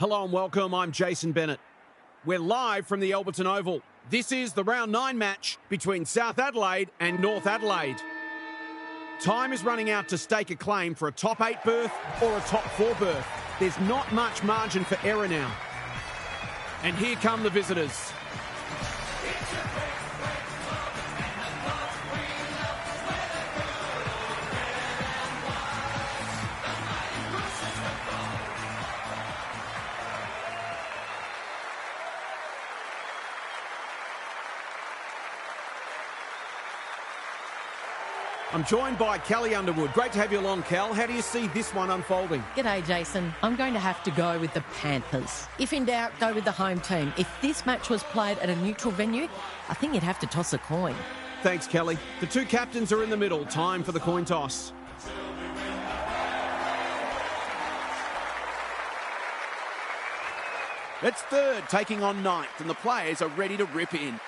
Hello and welcome, I'm Jason Bennett. We're live from the Alberton Oval. This is the round 9 match between South Adelaide and North Adelaide. Time is running out to stake a claim for a top 8 berth or a top 4 berth. There's not much margin for error now. And here come the visitors. I'm joined by Kelly Underwood. Great to have you along, Kel. How do you see this one unfolding? G'day, Jason. I'm going to have to go with the Panthers. If in doubt, go with the home team. If this match was played at a neutral venue, I think you'd have to toss a coin. Thanks, Kelly. The two captains are in the middle. Time for the coin toss. It's third, taking on ninth, and the players are ready to rip in.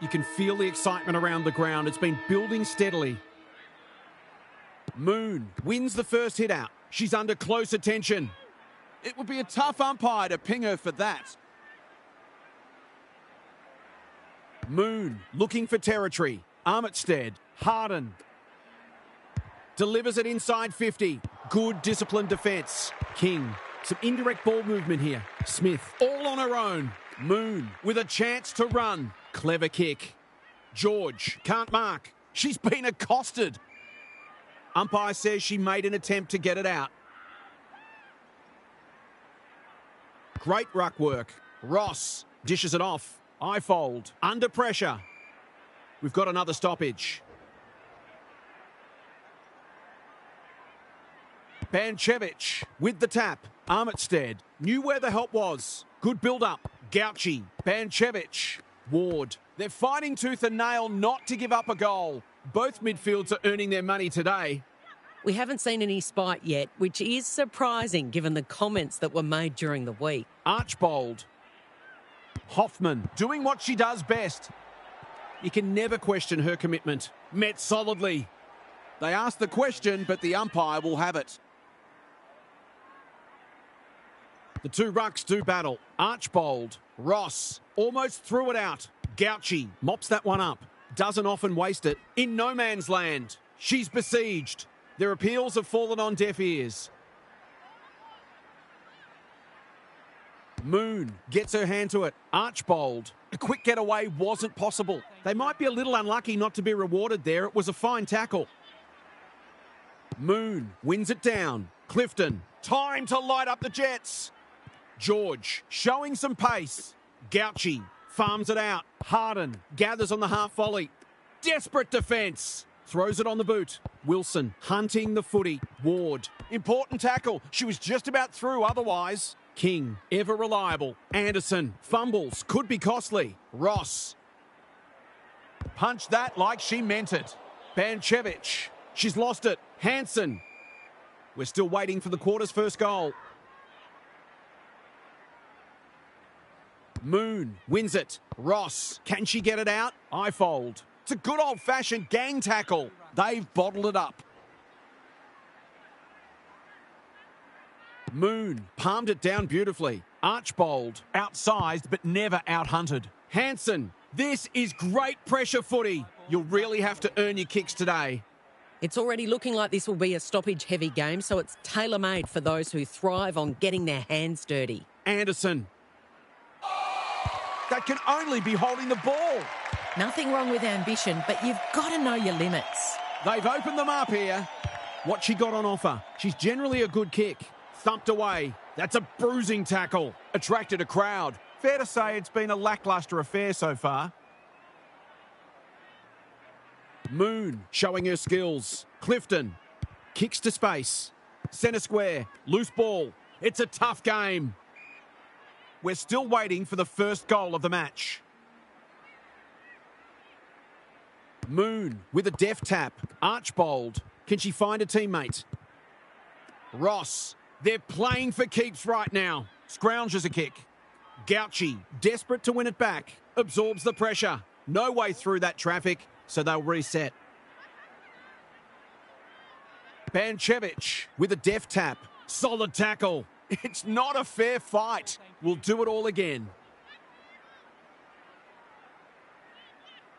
You can feel the excitement around the ground. It's been building steadily. Moon wins the first hit out. She's under close attention. It would be a tough umpire to ping her for that. Moon looking for territory. Armitstead, Harden. Delivers it inside 50. Good disciplined defence. King, some indirect ball movement here. Smith, all on her own. Moon with a chance to run. Clever kick. George can't mark. She's been accosted. Umpire says she made an attempt to get it out. Great ruck work. Ross dishes it off. Ifold under pressure. We've got another stoppage. Banchevich with the tap. Armitstead knew where the help was. Good build-up. Gauchi, Banchevich, Ward. They're fighting tooth and nail not to give up a goal. Both midfields are earning their money today. We haven't seen any spite yet, which is surprising given the comments that were made during the week. Archbold. Hoffman doing what she does best. You can never question her commitment. Met solidly. They asked the question, but the umpire will have it. The two rucks do battle. Archbold, Ross, almost threw it out. Gauchi mops that one up. Doesn't often waste it. In no man's land. She's besieged. Their appeals have fallen on deaf ears. Moon gets her hand to it. Archbold. A quick getaway wasn't possible. They might be a little unlucky not to be rewarded there. It was a fine tackle. Moon wins it down. Clifton. Time to light up the Jets. George showing some pace. Gauchi farms it out. Harden gathers on the half volley. Desperate defence. Throws it on the boot. Wilson hunting the footy. Ward. Important tackle. She was just about through otherwise. King ever reliable. Anderson fumbles. Could be costly. Ross. Punched that like she meant it. Banchevich. She's lost it. Hansen. We're still waiting for the quarter's first goal. Moon wins it. Ross, can she get it out? Ifold. It's a good old-fashioned gang tackle. They've bottled it up. Moon palmed it down beautifully. Archbold, outsized but never out-hunted. Hansen, this is great pressure footy. You'll really have to earn your kicks today. It's already looking like this will be a stoppage-heavy game, so it's tailor-made for those who thrive on getting their hands dirty. Anderson. That can only be holding the ball. Nothing wrong with ambition, but you've got to know your limits. They've opened them up here. What she got on offer? She's generally a good kick. Thumped away. That's a bruising tackle. Attracted a crowd. Fair to say it's been a lacklustre affair so far. Moon showing her skills. Clifton kicks to space. Centre square. Loose ball. It's a tough game. We're still waiting for the first goal of the match. Moon with a deft tap. Archbold. Can she find a teammate? Ross. They're playing for keeps right now. Scrounges a kick. Gouchy, desperate to win it back. Absorbs the pressure. No way through that traffic, so they'll reset. Banchevich with a deft tap. Solid tackle. It's not a fair fight. We'll do it all again.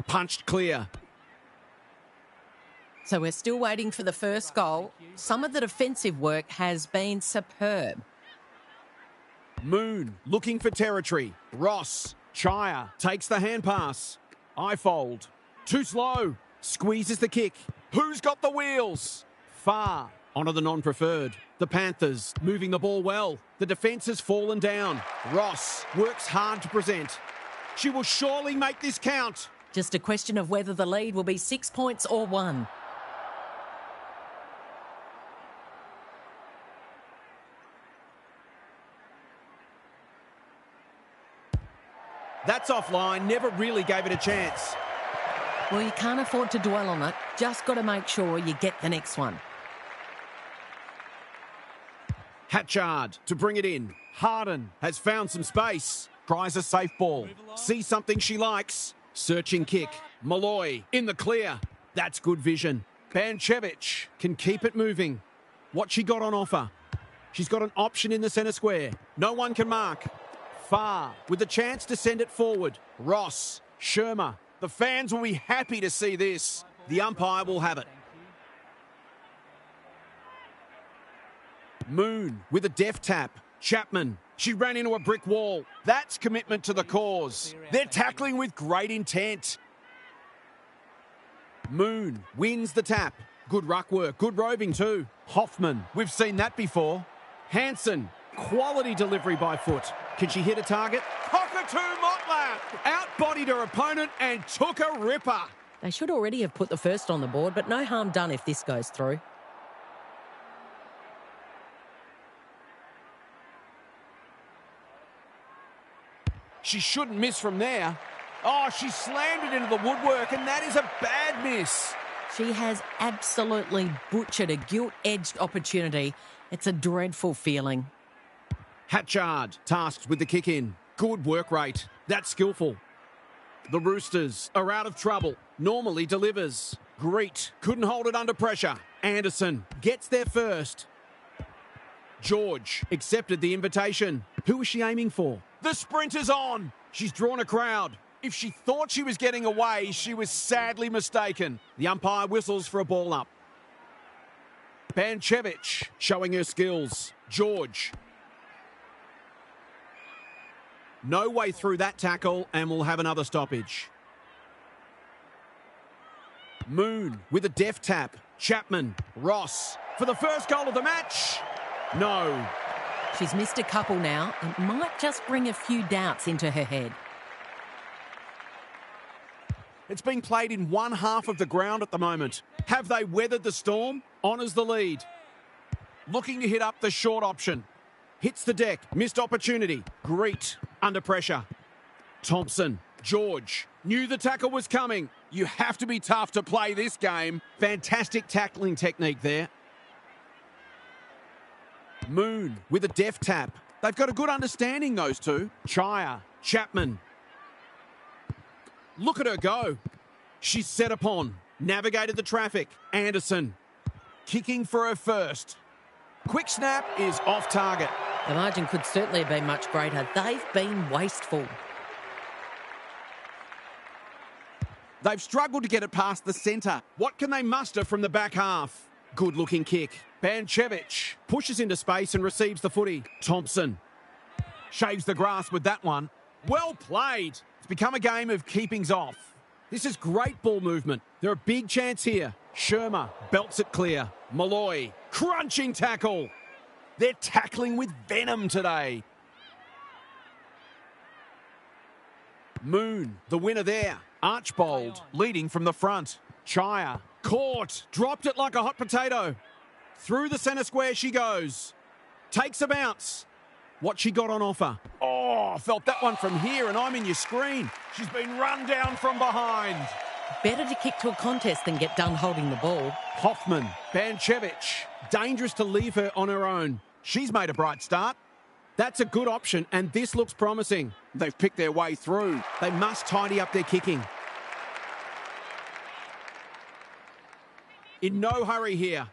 Punched clear. So we're still waiting for the first goal. Some of the defensive work has been superb. Moon looking for territory. Ross. Chaya takes the hand pass. Ifold. Too slow. Squeezes the kick. Who's got the wheels? Far. Onto the non-preferred. The Panthers moving the ball well. The defence has fallen down. Ross works hard to present. She will surely make this count. Just a question of whether the lead will be 6 points or 1. That's offline, never really gave it a chance. Well, you can't afford to dwell on it. Just got to make sure you get the next one. Hatchard to bring it in. Harden has found some space. Tries a safe ball. Sees something she likes. Searching kick. Malloy in the clear. That's good vision. Banchevich can keep it moving. What she got on offer? She's got an option in the centre square. No one can mark. Far with a chance to send it forward. Ross, Shermer. The fans will be happy to see this. The umpire will have it. Moon with a deft tap. Chapman. She ran into a brick wall. That's commitment to the cause. They're tackling with great intent. Moon wins the tap. Good ruck work. Good roving too. Hoffman. We've seen that before. Hansen. Quality delivery by foot. Can she hit a target? Cockatoo Motlap outbodied her opponent and took a ripper. They should already have put the first on the board, but no harm done if this goes through. She shouldn't miss from there. Oh, she slammed it into the woodwork, and that is a bad miss. She has absolutely butchered a gilt-edged opportunity. It's a dreadful feeling. Hatchard tasked with the kick in. Good work rate. That's skillful. The Roosters are out of trouble. Normally delivers. Greet couldn't hold it under pressure. Anderson gets there first. George accepted the invitation. Who was she aiming for? The sprint is on. She's drawn a crowd. If she thought she was getting away, she was sadly mistaken. The umpire whistles for a ball up. Banchevich showing her skills. George. No way through that tackle, and we'll have another stoppage. Moon with a deft tap. Chapman. Ross for the first goal of the match. No. She's missed a couple now and might just bring a few doubts into her head. It's being played in one half of the ground at the moment. Have they weathered the storm? Honours the lead. Looking to hit up the short option. Hits the deck. Missed opportunity. Greet under pressure. Thompson. George. Knew the tackle was coming. You have to be tough to play this game. Fantastic tackling technique there. Moon with a deft tap. They've got a good understanding, those two. Chaya. Chapman. Look at her go. She's set upon. Navigated the traffic. Anderson. Kicking for her first. Quick snap is off target. The margin could certainly have been much greater. They've been wasteful. They've struggled to get it past the centre. What can they muster from the back half? Good looking kick. Banchevich pushes into space and receives the footy. Thompson shaves the grass with that one. Well played. It's become a game of keepings off. This is great ball movement. They're a big chance here. Shermer belts it clear. Malloy, crunching tackle. They're tackling with venom today. Moon, the winner there. Archbold leading from the front. Chaya, caught, dropped it like a hot potato. Through the centre square she goes. Takes a bounce. What she got on offer? Oh, felt that one from here and I'm in your screen. She's been run down from behind. Better to kick to a contest than get done holding the ball. Hoffman, Banchevich. Dangerous to leave her on her own. She's made a bright start. That's a good option and this looks promising. They've picked their way through. They must tidy up their kicking. In no hurry here.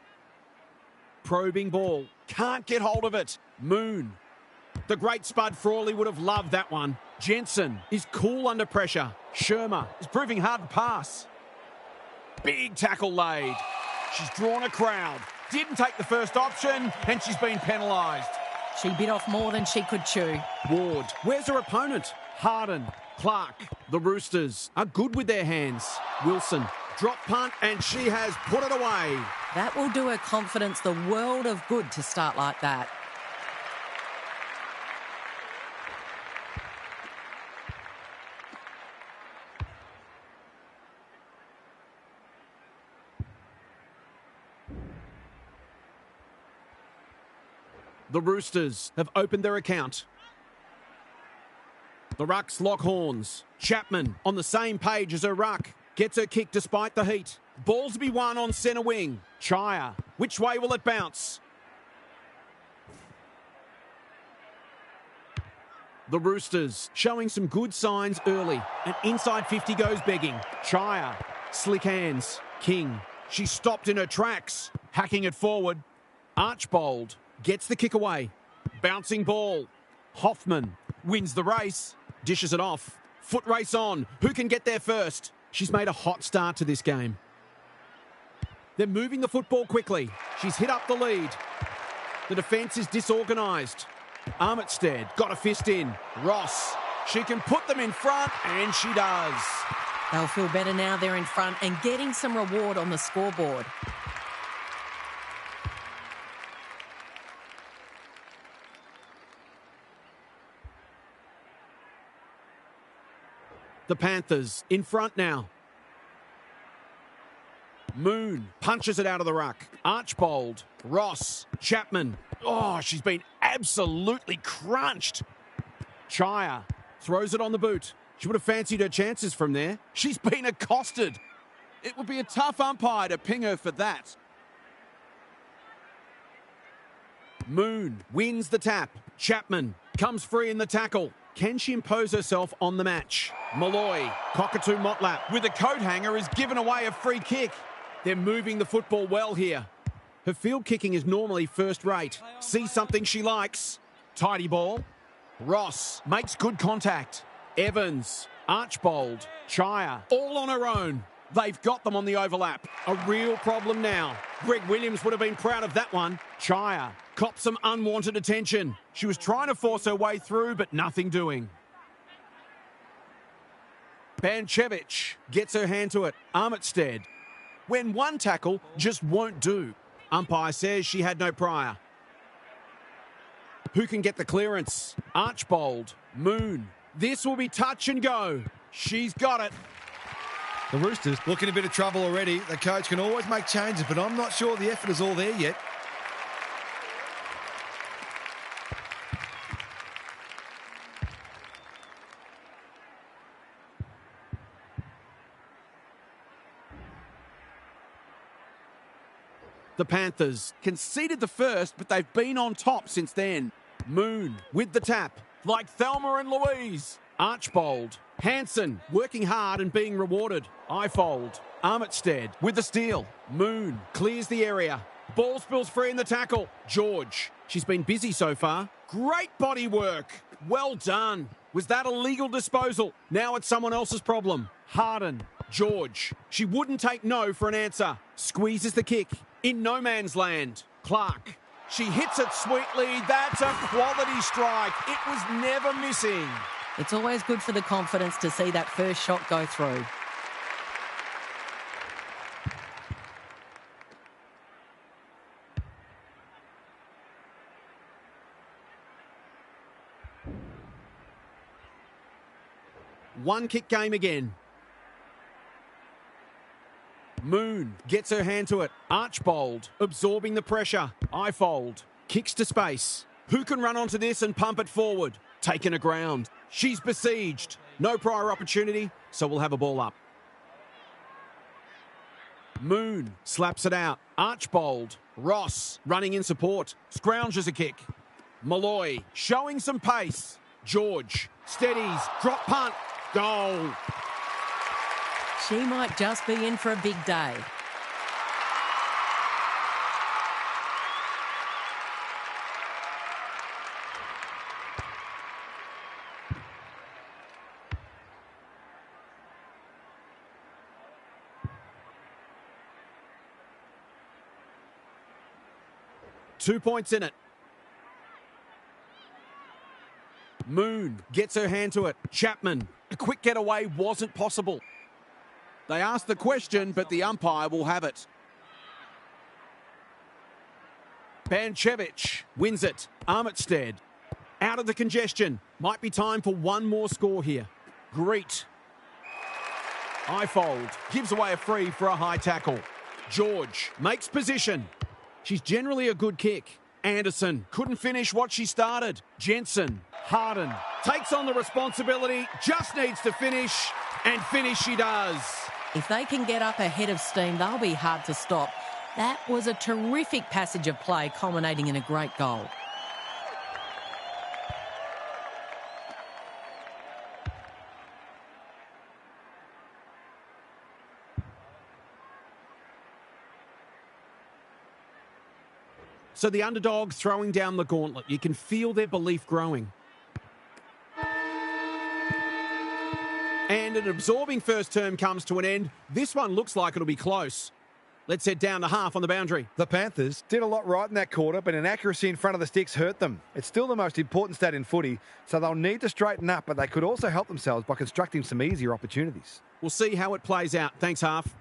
Probing ball. Can't get hold of it. Moon. The great Spud Frawley would have loved that one. Jensen is cool under pressure. Shermer is proving hard to pass. Big tackle laid. She's drawn a crowd. Didn't take the first option and she's been penalised. She bit off more than she could chew. Ward. Where's her opponent? Harden. Clark. The Roosters are good with their hands. Wilson. Drop punt and she has put it away. That will do her confidence the world of good to start like that. The Roosters have opened their account. The Rucks lock horns. Chapman on the same page as her ruck. Gets her kick despite the heat. Ball's to be won on centre wing. Chaya. Which way will it bounce? The Roosters showing some good signs early. And inside 50 goes begging. Chaya. Slick hands. King. She stopped in her tracks. Hacking it forward. Archbold. Gets the kick away. Bouncing ball. Hoffman wins the race. Dishes it off. Foot race on. Who can get there first? She's made a hot start to this game. They're moving the football quickly. She's hit up the lead. The defence is disorganised. Armitstead got a fist in. Ross. She can put them in front and she does. They'll feel better now they're in front and getting some reward on the scoreboard. The Panthers in front now. Moon punches it out of the ruck. Archbold. Ross. Chapman. Oh, she's been absolutely crunched. Chaya throws it on the boot. She would have fancied her chances from there. She's been accosted. It would be a tough umpire to ping her for that. Moon wins the tap. Chapman comes free in the tackle. Can she impose herself on the match? Malloy, Cockatoo Motlap with a coat hanger is given away a free kick. They're moving the football well here. Her field kicking is normally first rate. See something she likes. Tidy ball. Ross makes good contact. Evans, Archbold, Chaya, all on her own. They've got them on the overlap. A real problem now. Greg Williams would have been proud of that one. Chaya copped some unwanted attention. She was trying to force her way through, but nothing doing. Banchevich gets her hand to it. Armitstead. When one tackle just won't do. Umpire says she had no prior. Who can get the clearance? Archbold. Moon. This will be touch and go. She's got it. The Roosters looking a bit of trouble already. The coach can always make changes, but I'm not sure the effort is all there yet. The Panthers conceded the first, but they've been on top since then. Moon with the tap, like Thelma and Louise. Archbold. Hansen working hard and being rewarded. Ifold. Armitstead with the steal. Moon clears the area. Ball spills free in the tackle. George. She's been busy so far. Great body work. Well done. Was that a legal disposal? Now it's someone else's problem. Harden. George. She wouldn't take no for an answer. Squeezes the kick. In no man's land. Clark. She hits it sweetly. That's a quality strike. It was never missing. It's always good for the confidence to see that first shot go through. One kick game again. Moon gets her hand to it. Archbold absorbing the pressure. Ifold kicks to space. Who can run onto this and pump it forward? Taken aground. She's besieged. No prior opportunity, so we'll have a ball up. Moon slaps it out. Archbold. Ross running in support. Scrounges a kick. Malloy showing some pace. George steadies. Drop punt. Goal. She might just be in for a big day. Two points in it. Moon gets her hand to it. Chapman. A quick getaway wasn't possible. They asked the question, but the umpire will have it. Banchevich wins it. Armitstead out of the congestion. Might be time for one more score here. Greet. Ifold gives away a free for a high tackle. George makes position. She's generally a good kick. Anderson couldn't finish what she started. Jensen. Harden takes on the responsibility, just needs to finish, and finish she does. If they can get up ahead of steam, they'll be hard to stop. That was a terrific passage of play, culminating in a great goal. So the underdogs throwing down the gauntlet. You can feel their belief growing. And an absorbing first term comes to an end. This one looks like it'll be close. Let's head down to half on the boundary. The Panthers did a lot right in that quarter, but inaccuracy in front of the sticks hurt them. It's still the most important stat in footy, so they'll need to straighten up, but they could also help themselves by constructing some easier opportunities. We'll see how it plays out. Thanks, half.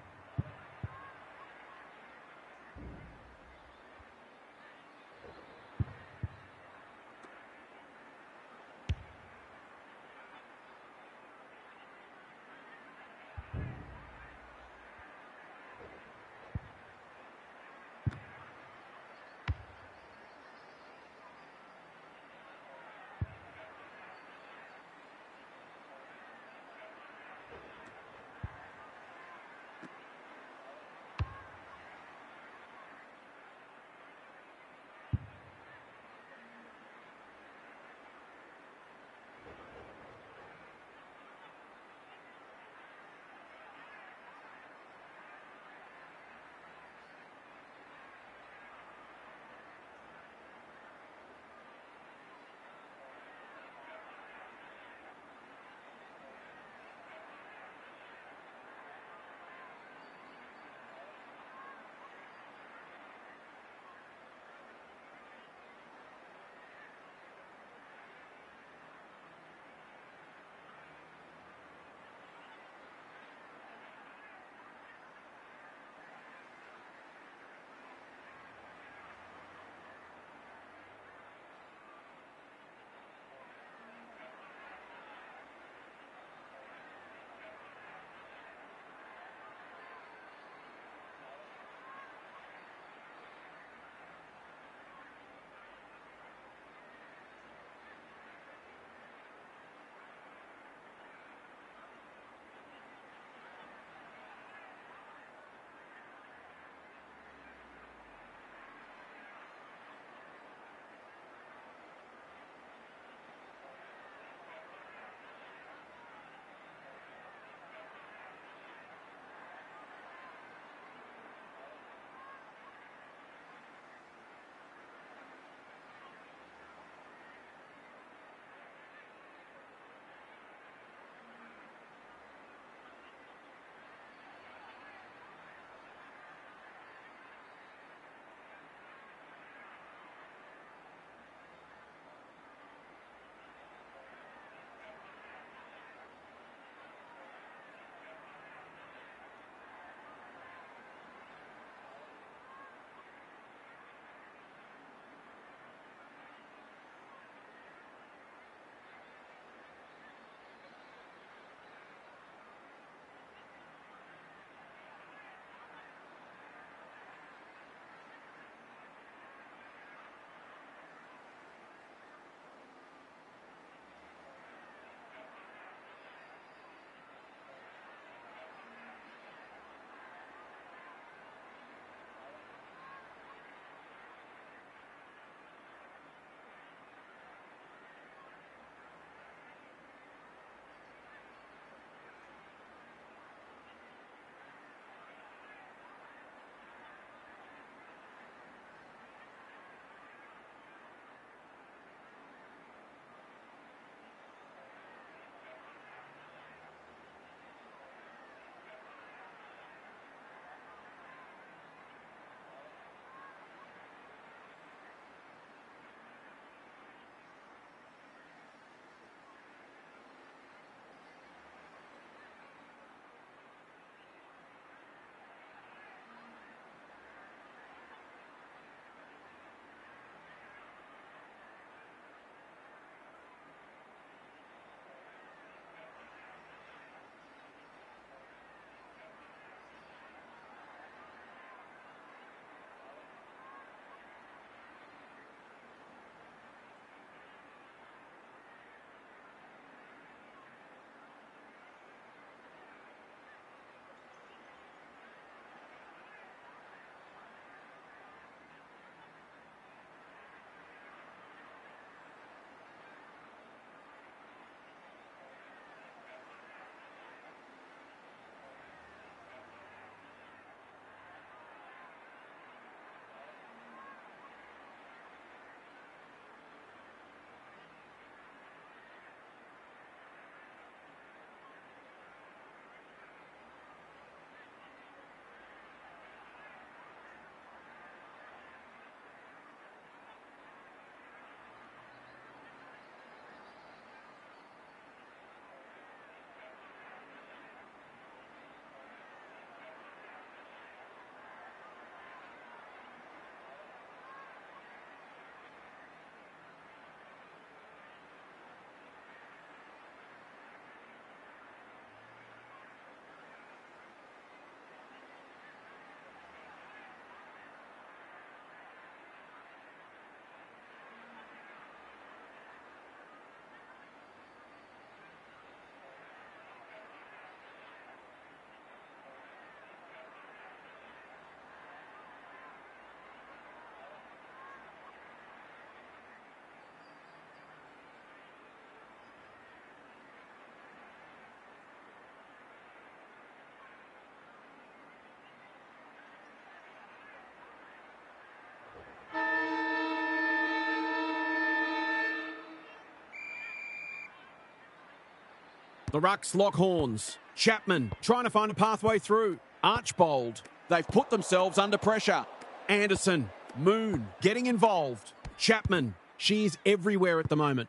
The Rucks lock horns. Chapman trying to find a pathway through. Archbold. They've put themselves under pressure. Anderson. Moon getting involved. Chapman. She is everywhere at the moment.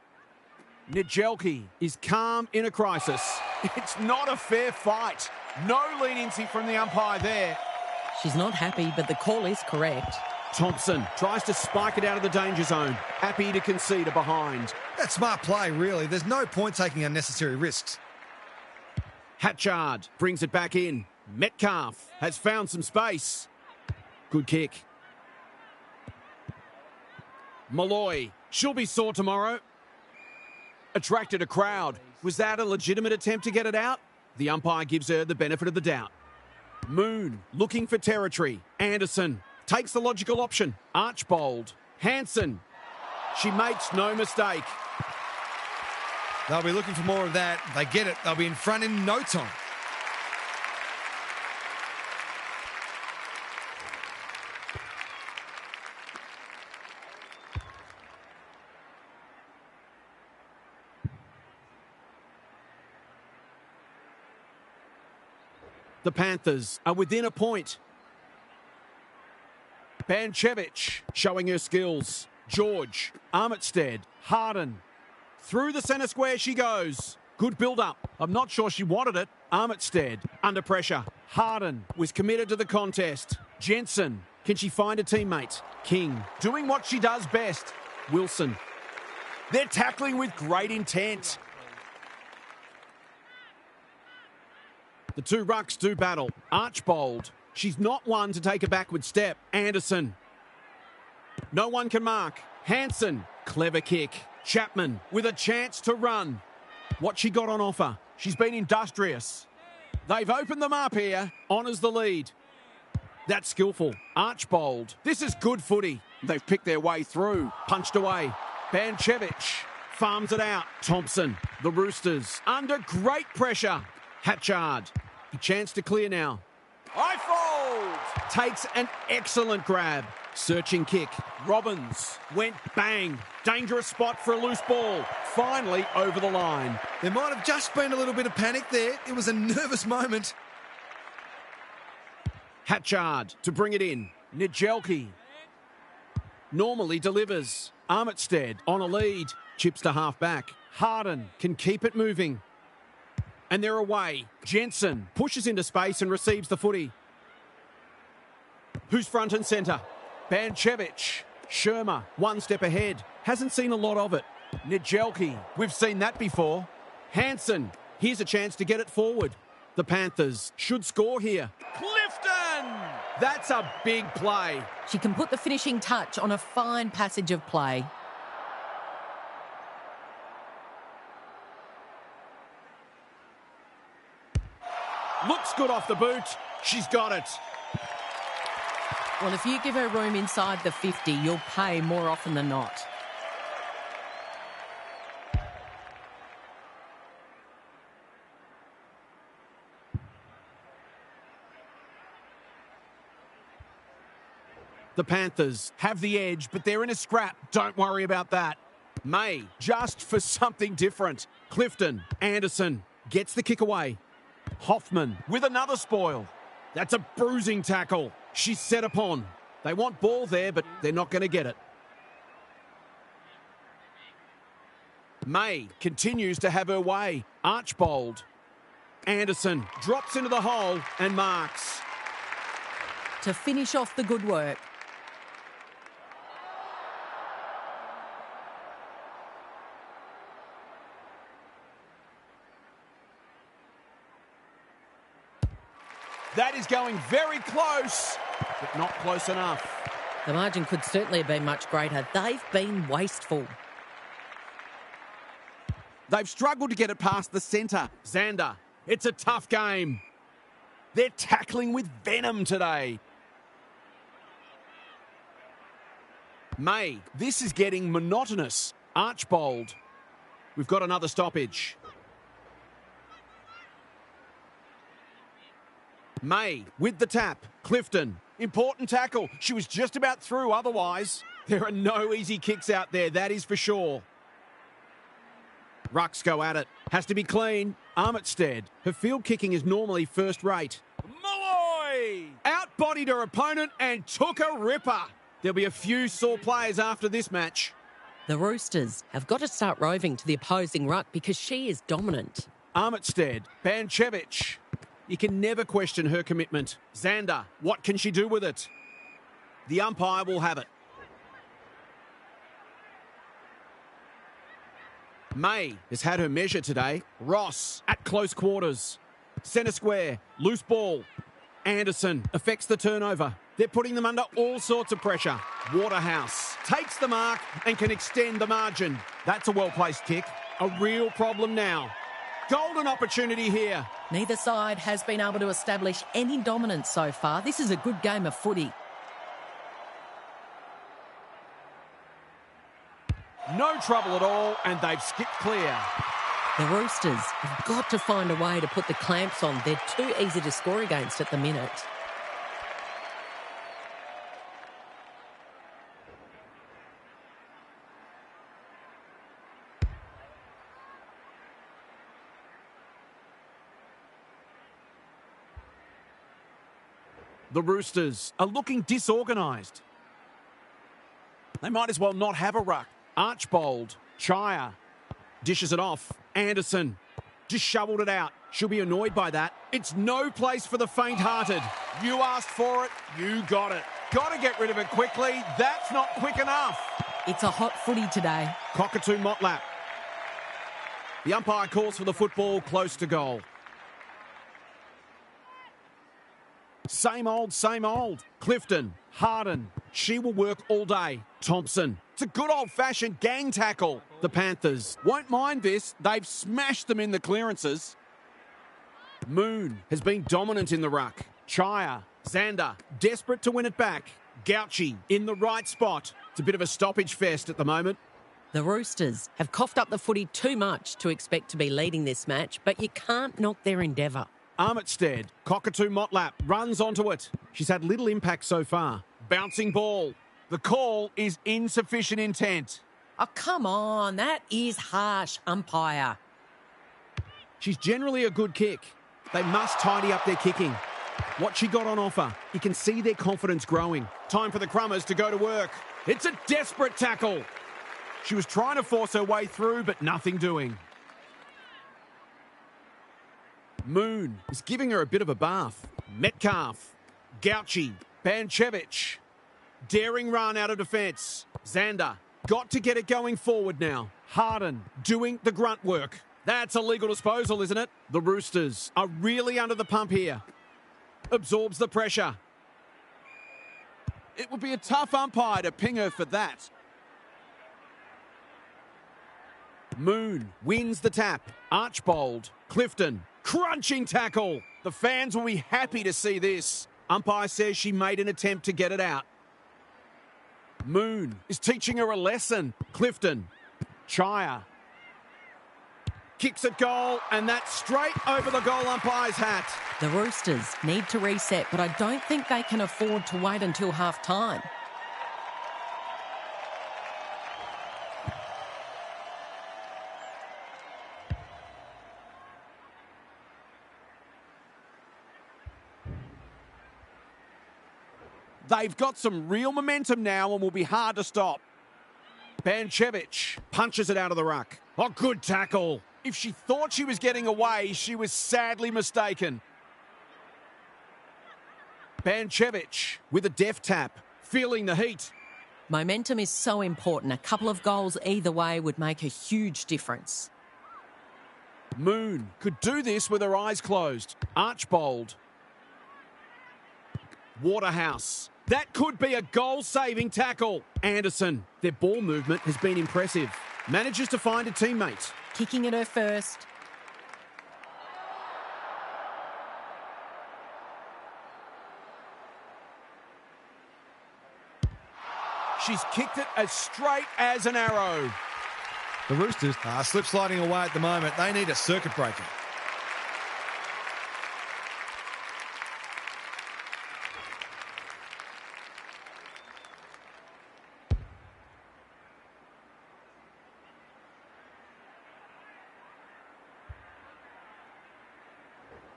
Nijelke is calm in a crisis. It's not a fair fight. No leniency from the umpire there. She's not happy, but the call is correct. Thompson tries to spike it out of the danger zone. Happy to concede a behind. That's smart play, really. There's no point taking unnecessary risks. Hatchard brings it back in. Metcalf has found some space. Good kick. Malloy. She'll be sore tomorrow. Attracted a crowd. Was that a legitimate attempt to get it out? The umpire gives her the benefit of the doubt. Moon looking for territory. Anderson takes the logical option. Archbold. Hanson. She makes no mistake. They'll be looking for more of that. They get it. They'll be in front in no time. The Panthers are within a point. Banchevich showing her skills. George, Armitstead, Harden. Through the centre square she goes. Good build-up. I'm not sure she wanted it. Armitstead under pressure. Harden was committed to the contest. Jensen, can she find a teammate? King doing what she does best. Wilson. They're tackling with great intent. The two rucks do battle. Archbold. She's not one to take a backward step. Anderson. No one can mark. Hanson. Clever kick. Chapman with a chance to run. What she got on offer? She's been industrious. They've opened them up here. Honours the lead. That's skillful. Archbold. This is good footy. They've picked their way through. Punched away. Banchevich farms it out. Thompson. The Roosters under great pressure. Hatchard. A chance to clear now. Eifold takes an excellent grab. Searching kick. Robbins went bang. Dangerous spot for a loose ball. Finally over the line. There might have just been a little bit of panic there. It was a nervous moment. Hatchard to bring it in. Nijelke normally delivers. Armitstead on a lead. Chips to half back. Harden can keep it moving. And they're away. Jensen pushes into space and receives the footy. Who's front and centre? Banchevich. Shermer, one step ahead. Hasn't seen a lot of it. Nijelke, we've seen that before. Hanson, here's a chance to get it forward. The Panthers should score here. Clifton! That's a big play. She can put the finishing touch on a fine passage of play. Looks good off the boot. She's got it. Well, if you give her room inside the 50, you'll pay more often than not. The Panthers have the edge, but they're in a scrap. Don't worry about that. May, just for something different. Clifton, Anderson, gets the kick away. Hoffman with another spoil. That's a bruising tackle. She's set upon. They want ball there, but they're not going to get it. May continues to have her way. Archbold. Anderson drops into the hole and marks. To finish off the good work. That is going very close, but not close enough. The margin could certainly have been much greater. They've been wasteful. They've struggled to get it past the centre. Xander, it's a tough game. They're tackling with venom today. May, this is getting monotonous. Archbold. We've got another stoppage. May with the tap. Clifton. Important tackle. She was just about through otherwise. There are no easy kicks out there, that is for sure. Rucks go at it. Has to be clean. Armitstead. Her field kicking is normally first rate. Malloy! Outbodied her opponent and took a ripper. There'll be a few sore players after this match. The Roosters have got to start roving to the opposing ruck because she is dominant. Armitstead. Banchevich. You can never question her commitment. Xander. What can she do with it? The umpire will have it. May has had her measure today. Ross at close quarters. Centre square. Loose ball. Anderson affects the turnover. They're putting them under all sorts of pressure. Waterhouse takes the mark and can extend the margin. That's a well-placed kick. A real problem now. Golden opportunity here. Neither side has been able to establish any dominance so far. This is a good game of footy. No trouble at all, and they've skipped clear. The Roosters have got to find a way to put the clamps on. They're too easy to score against at the minute. The Roosters are looking disorganised. They might as well not have a ruck. Archbold, Chaya, dishes it off. Anderson just shoveled it out. She'll be annoyed by that. It's no place for the faint-hearted. You asked for it, you got it. Got to get rid of it quickly. That's not quick enough. It's a hot footy today. Cockatoo Motlap. The umpire calls for the football close to goal. Same old, same old. Clifton, Harden. She will work all day. Thompson. It's a good old-fashioned gang tackle. The Panthers won't mind this. They've smashed them in the clearances. Moon has been dominant in the ruck. Chaya, Xander, desperate to win it back. Gauchi in the right spot. It's a bit of a stoppage fest at the moment. The Roosters have coughed up the footy too much to expect to be leading this match, but you can't knock their endeavour. Armitstead, Cockatoo Motlap, runs onto it. She's had little impact so far. Bouncing ball. The call is insufficient intent. Oh, come on. That is harsh, umpire. She's generally a good kick. They must tidy up their kicking. What she got on offer, you can see their confidence growing. Time for the Crummers to go to work. It's a desperate tackle. She was trying to force her way through, but nothing doing. Moon is giving her a bit of a bath. Metcalf, Gauchi, Banchevich. Daring run out of defence. Xander got to get it going forward now. Harden doing the grunt work. That's a legal disposal, isn't it? The Roosters are really under the pump here. Absorbs the pressure. It would be a tough umpire to ping her for that. Moon wins the tap. Archbold, Clifton, crunching tackle. The fans will be happy to see this. Umpire says she made an attempt to get it out. Moon is teaching her a lesson. Clifton, Chaya. Kicks at goal, and that's straight over the goal umpire's hat. The Roosters need to reset, but I don't think they can afford to wait until half-time. They've got some real momentum now and will be hard to stop. Banchevich punches it out of the ruck. Oh, good tackle. If she thought she was getting away, she was sadly mistaken. Banchevich with a deft tap, feeling the heat. Momentum is so important. A couple of goals either way would make a huge difference. Moon could do this with her eyes closed. Archbold. Waterhouse. That could be a goal-saving tackle. Anderson. Their ball movement has been impressive. Manages to find a teammate. Kicking at her first. She's kicked it as straight as an arrow. The Roosters are slip-sliding away at the moment. They need a circuit breaker.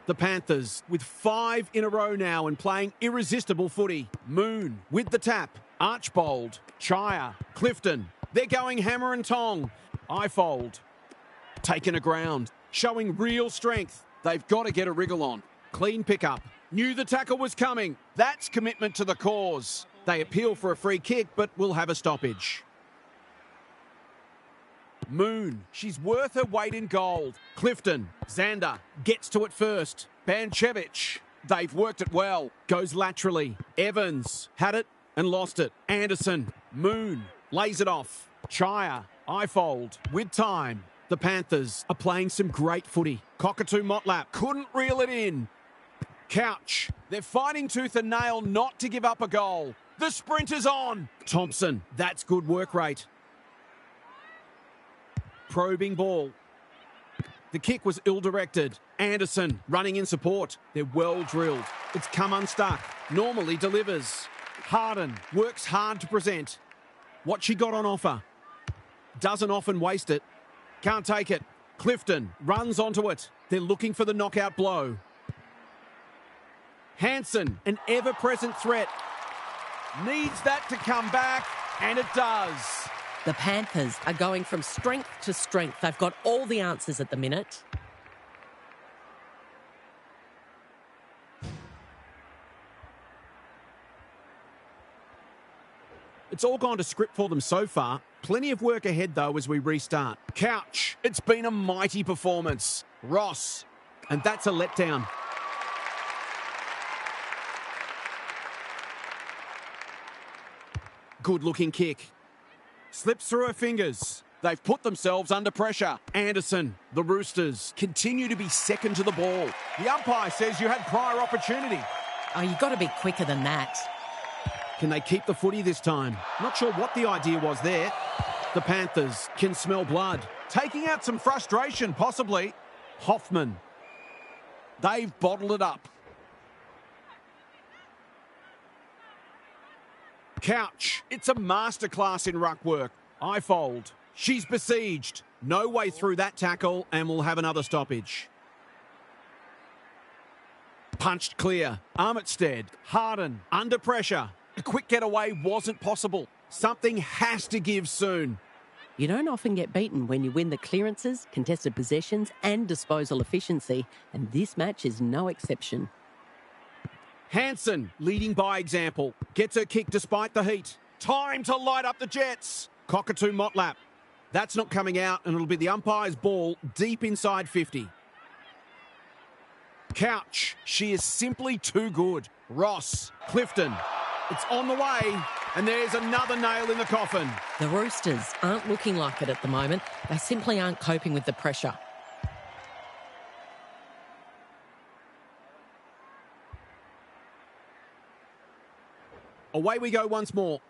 The Panthers with 5 in a row now and playing irresistible footy. Moon with the tap. Archbold, Chire, Clifton. They're going hammer and tong. Ifold. Taken a ground. Showing real strength. They've got to get a wriggle on. Clean pickup. Knew the tackle was coming. That's commitment to the cause. They appeal for a free kick, but will have a stoppage. Moon, she's worth her weight in gold. Clifton, Xander, gets to it first. Banchevich, they've worked it well. Goes laterally. Evans, had it and lost it. Anderson, Moon, lays it off. Chire, Ifold, with time. The Panthers are playing some great footy. Cockatoo Motlap couldn't reel it in. Couch, they're fighting tooth and nail not to give up a goal. The sprint is on. Thompson, that's good work rate. Probing ball. The kick was ill-directed. Anderson running in support. They're well drilled. It's come unstuck. Normally delivers. Harden works hard to present. What she got on offer. Doesn't often waste it. Can't take it. Clifton runs onto it. They're looking for the knockout blow. Hanson, an ever-present threat. Needs that to come back, and it does. The Panthers are going from strength to strength. They've got all the answers at the minute. It's all gone to script for them so far. Plenty of work ahead, though, as we restart. Couch, it's been a mighty performance. Ross, and that's a letdown. Good-looking kick. Slips through her fingers. They've put themselves under pressure. Anderson, the Roosters, continue to be second to the ball. The umpire says you had prior opportunity. Oh, you've got to be quicker than that. Can they keep the footy this time? Not sure what the idea was there. The Panthers can smell blood. Taking out some frustration, possibly. Hoffman. They've bottled it up. Couch. It's a masterclass in ruck work. Ifold. She's besieged. No way through that tackle, and we'll have another stoppage. Punched clear. Armitstead. Harden. Under pressure. A quick getaway wasn't possible. Something has to give soon. You don't often get beaten when you win the clearances, contested possessions and disposal efficiency, and this match is no exception. Hanson, leading by example, gets her kick despite the heat. Time to light up the Jets. Cockatoo Motlap. That's not coming out, and it'll be the umpire's ball deep inside 50. Couch, she is simply too good. Ross, Clifton. It's on the way, and there's another nail in the coffin. The Roosters aren't looking like it at the moment. They simply aren't coping with the pressure. Away we go once more.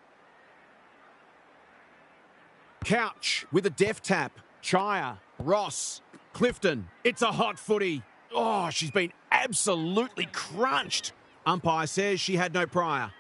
Couch with a deft tap. Chire, Ross, Clifton. It's a hot footy. Oh, she's been absolutely crunched. Umpire says she had no prior.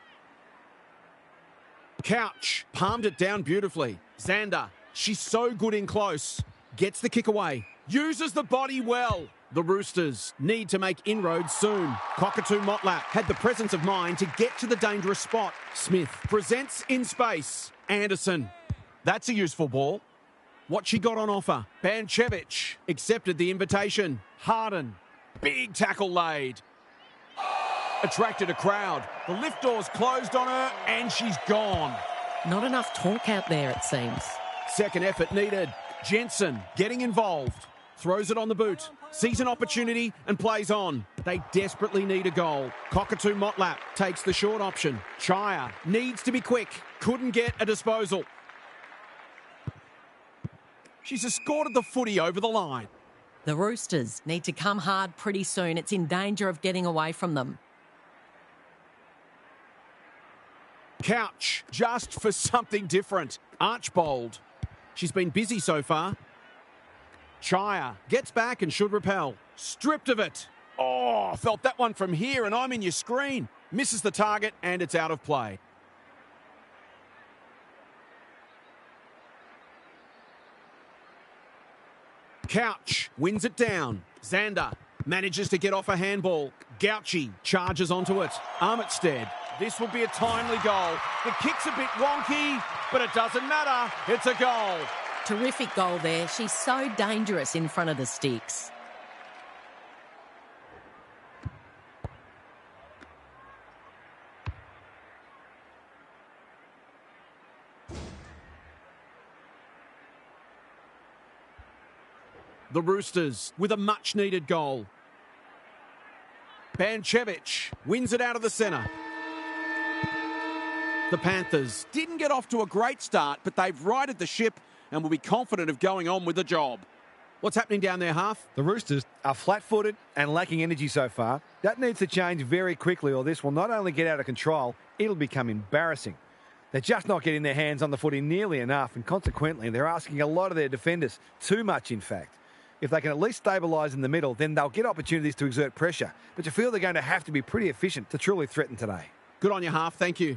Couch palmed it down beautifully. Xander, she's so good in close. Gets the kick away. Uses the body well. The Roosters need to make inroads soon. Cockatoo Motlap had the presence of mind to get to the dangerous spot. Smith presents in space. Anderson. That's a useful ball. What she got on offer. Banchevich accepted the invitation. Harden. Big tackle laid. Attracted a crowd. The lift doors closed on her and she's gone. Not enough talk out there, it seems. Second effort needed. Jensen getting involved. Throws it on the boot. Sees an opportunity and plays on. They desperately need a goal. Cockatoo Motlap takes the short option. Chire needs to be quick. Couldn't get a disposal. She's escorted the footy over the line. The Roosters need to come hard pretty soon. It's in danger of getting away from them. Couch, just for something different. Archbold. She's been busy so far. Chire gets back and should repel. Stripped of it. Oh, felt that one from here and I'm in your screen. Misses the target and it's out of play. Couch wins it down. Xander Manages to get off a handball. Gouchy charges onto it. Armitstead. This will be a timely goal. The kick's a bit wonky, but it doesn't matter. It's a goal. Terrific goal there. She's so dangerous in front of the sticks. The Roosters with a much-needed goal. Banchevich wins it out of the centre. The Panthers didn't get off to a great start, but they've righted the ship and will be confident of going on with the job. What's happening down there, Half? The Roosters are flat-footed and lacking energy so far. That needs to change very quickly, or this will not only get out of control, it'll become embarrassing. They're just not getting their hands on the footy nearly enough, and consequently, they're asking a lot of their defenders, too much in fact. If they can at least stabilise in the middle, then they'll get opportunities to exert pressure. But you feel they're going to have to be pretty efficient to truly threaten today. Good on you, Half. Thank you.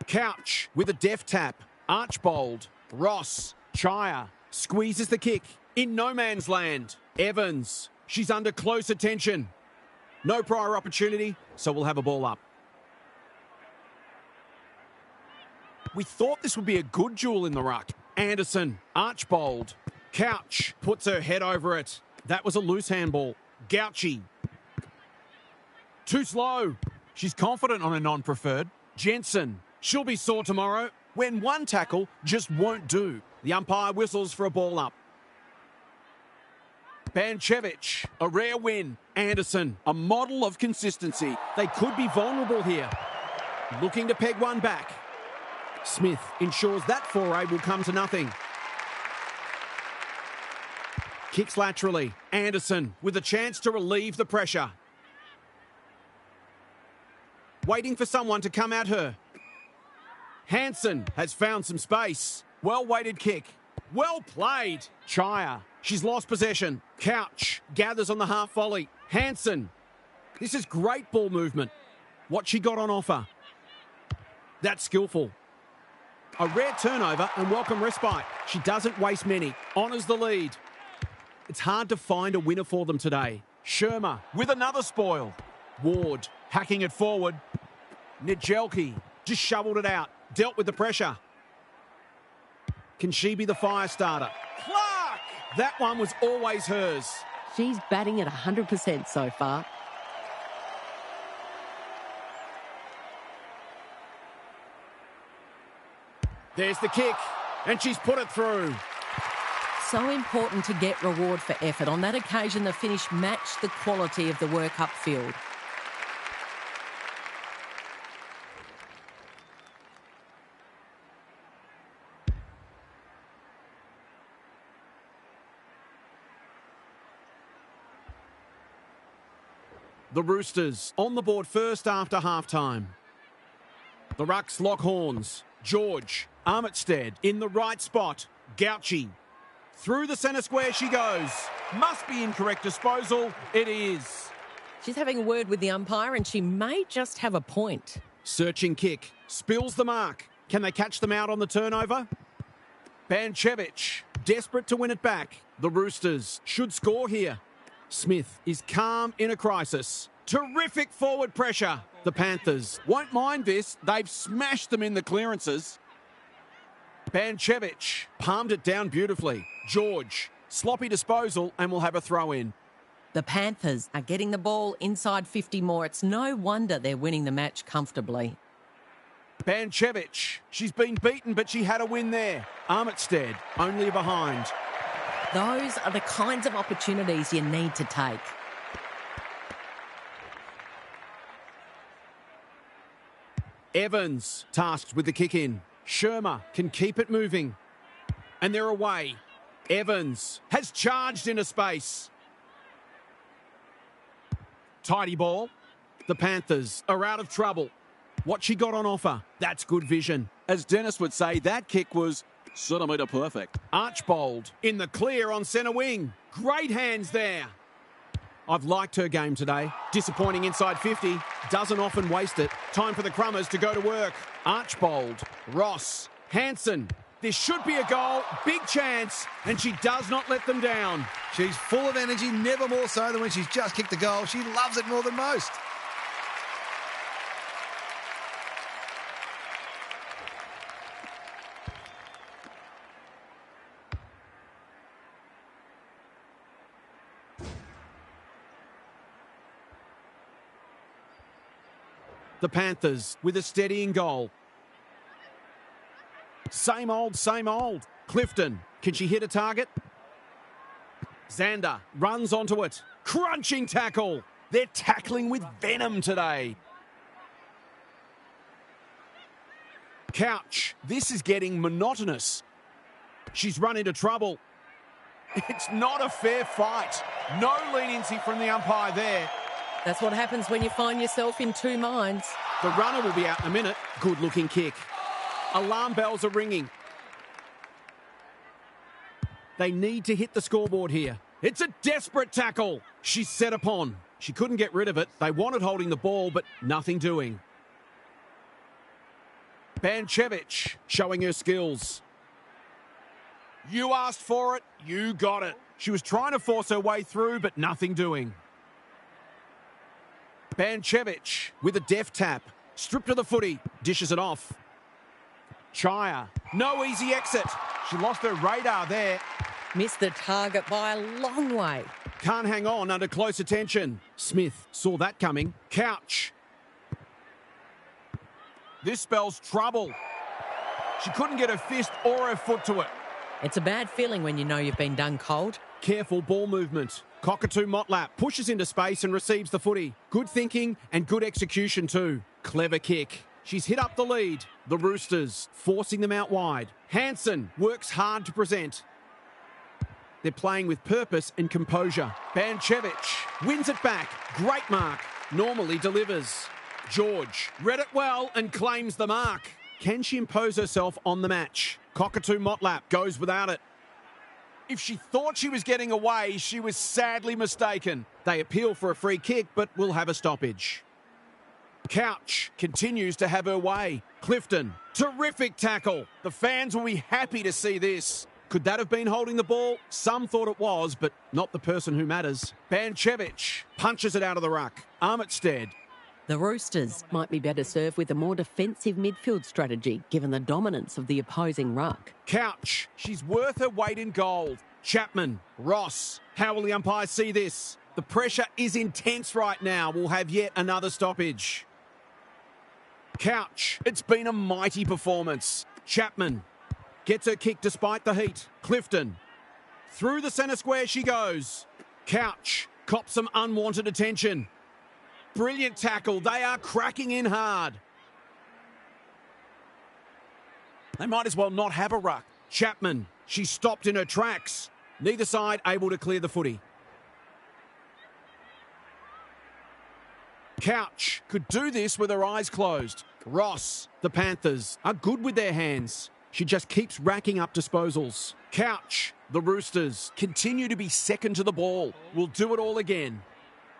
Couch with a deft tap. Archbold. Ross. Chaya. Squeezes the kick. In no man's land. Evans. She's under close attention. No prior opportunity, so we'll have a ball up. We thought this would be a good duel in the ruck. Anderson. Archbold. Couch. Puts her head over it. That was a loose handball. Gouchy. Too slow. She's confident on a non-preferred. Jensen. She'll be sore tomorrow when one tackle just won't do. The umpire whistles for a ball up. Banchevich, a rare win. Anderson, a model of consistency. They could be vulnerable here. Looking to peg one back. Smith ensures that foray will come to nothing. Kicks laterally. Anderson with a chance to relieve the pressure. Waiting for someone to come at her. Hansen has found some space. Well-weighted kick. Well played. Chaya. She's lost possession. Couch gathers on the half volley. Hansen. This is great ball movement. What she got on offer. That's skillful. A rare turnover and welcome respite. She doesn't waste many. Honours the lead. It's hard to find a winner for them today. Shermer with another spoil. Ward hacking it forward. Nijelki just shoveled it out. Dealt with the pressure. Can she be the fire starter? Clark! That one was always hers. She's batting at 100% so far. There's the kick, and she's put it through. So important to get reward for effort. On that occasion, the finish matched the quality of the work upfield. The Roosters on the board first after halftime. The Rucks lock horns. George, Armitstead in the right spot. Gouchy. Through the centre square she goes. Must be incorrect disposal. It is. She's having a word with the umpire and she may just have a point. Searching kick. Spills the mark. Can they catch them out on the turnover? Banchevich, desperate to win it back. The Roosters should score here. Smith is calm in a crisis. Terrific forward pressure. The Panthers won't mind this. They've smashed them in the clearances. Banchevich palmed it down beautifully. George, sloppy disposal and will have a throw in. The Panthers are getting the ball inside 50 more. It's no wonder they're winning the match comfortably. Banchevich, she's been beaten but she had a win there. Armitstead only behind. Those are the kinds of opportunities you need to take. Evans tasked with the kick in. Shermer can keep it moving. And they're away. Evans has charged into space. Tidy ball. The Panthers are out of trouble. What she got on offer, that's good vision. As Dennis would say, that kick was centimetre perfect. Archbold in the clear on centre wing. Great hands there. I've liked her game today. Disappointing inside 50. Doesn't often waste it. Time for the Crummers to go to work. Archbold. Ross. Hansen. This should be a goal. Big chance. And she does not let them down. She's full of energy, never more so than when she's just kicked a goal. She loves it more than most. The Panthers with a steadying goal. Same old, same old. Clifton, can she hit a target? Xander runs onto it. Crunching tackle. They're tackling with venom today. Couch, this is getting monotonous. She's run into trouble. It's not a fair fight. No leniency from the umpire there. That's what happens when you find yourself in two minds. The runner will be out in a minute. Good looking kick. Alarm bells are ringing. They need to hit the scoreboard here. It's a desperate tackle. She's set upon. She couldn't get rid of it. They wanted holding the ball, but nothing doing. Banchevich showing her skills. You asked for it, you got it. She was trying to force her way through, but nothing doing. Banchevich with a deft tap. Stripped to the footy, dishes it off. Chaya, no easy exit. She lost her radar there. Missed the target by a long way. Can't hang on under close attention. Smith saw that coming. Couch. This spells trouble. She couldn't get her fist or her foot to it. It's a bad feeling when you know you've been done cold. Careful ball movement. Cockatoo Motlap pushes into space and receives the footy. Good thinking and good execution too. Clever kick. She's hit up the lead. The Roosters forcing them out wide. Hansen works hard to present. They're playing with purpose and composure. Banchevich wins it back. Great mark. Normally delivers. George read it well and claims the mark. Can she impose herself on the match? Cockatoo Motlap goes without it. If she thought she was getting away, she was sadly mistaken. They appeal for a free kick, but will have a stoppage. Couch continues to have her way. Clifton, terrific tackle. The fans will be happy to see this. Could that have been holding the ball? Some thought it was, but not the person who matters. Banchevich punches it out of the ruck. Armitstead. The Roosters might be better served with a more defensive midfield strategy, given the dominance of the opposing ruck. Couch, she's worth her weight in gold. Chapman, Ross. How will the umpires see this? The pressure is intense right now. We'll have yet another stoppage. Couch, it's been a mighty performance. Chapman gets her kick despite the heat. Clifton, through the centre square she goes. Couch cops some unwanted attention. Brilliant tackle. They are cracking in hard. They might as well not have a ruck. Chapman, she stopped in her tracks. Neither side able to clear the footy. Couch could do this with her eyes closed. Ross, the Panthers, are good with their hands. She just keeps racking up disposals. Couch, the Roosters, continue to be second to the ball. We'll do it all again.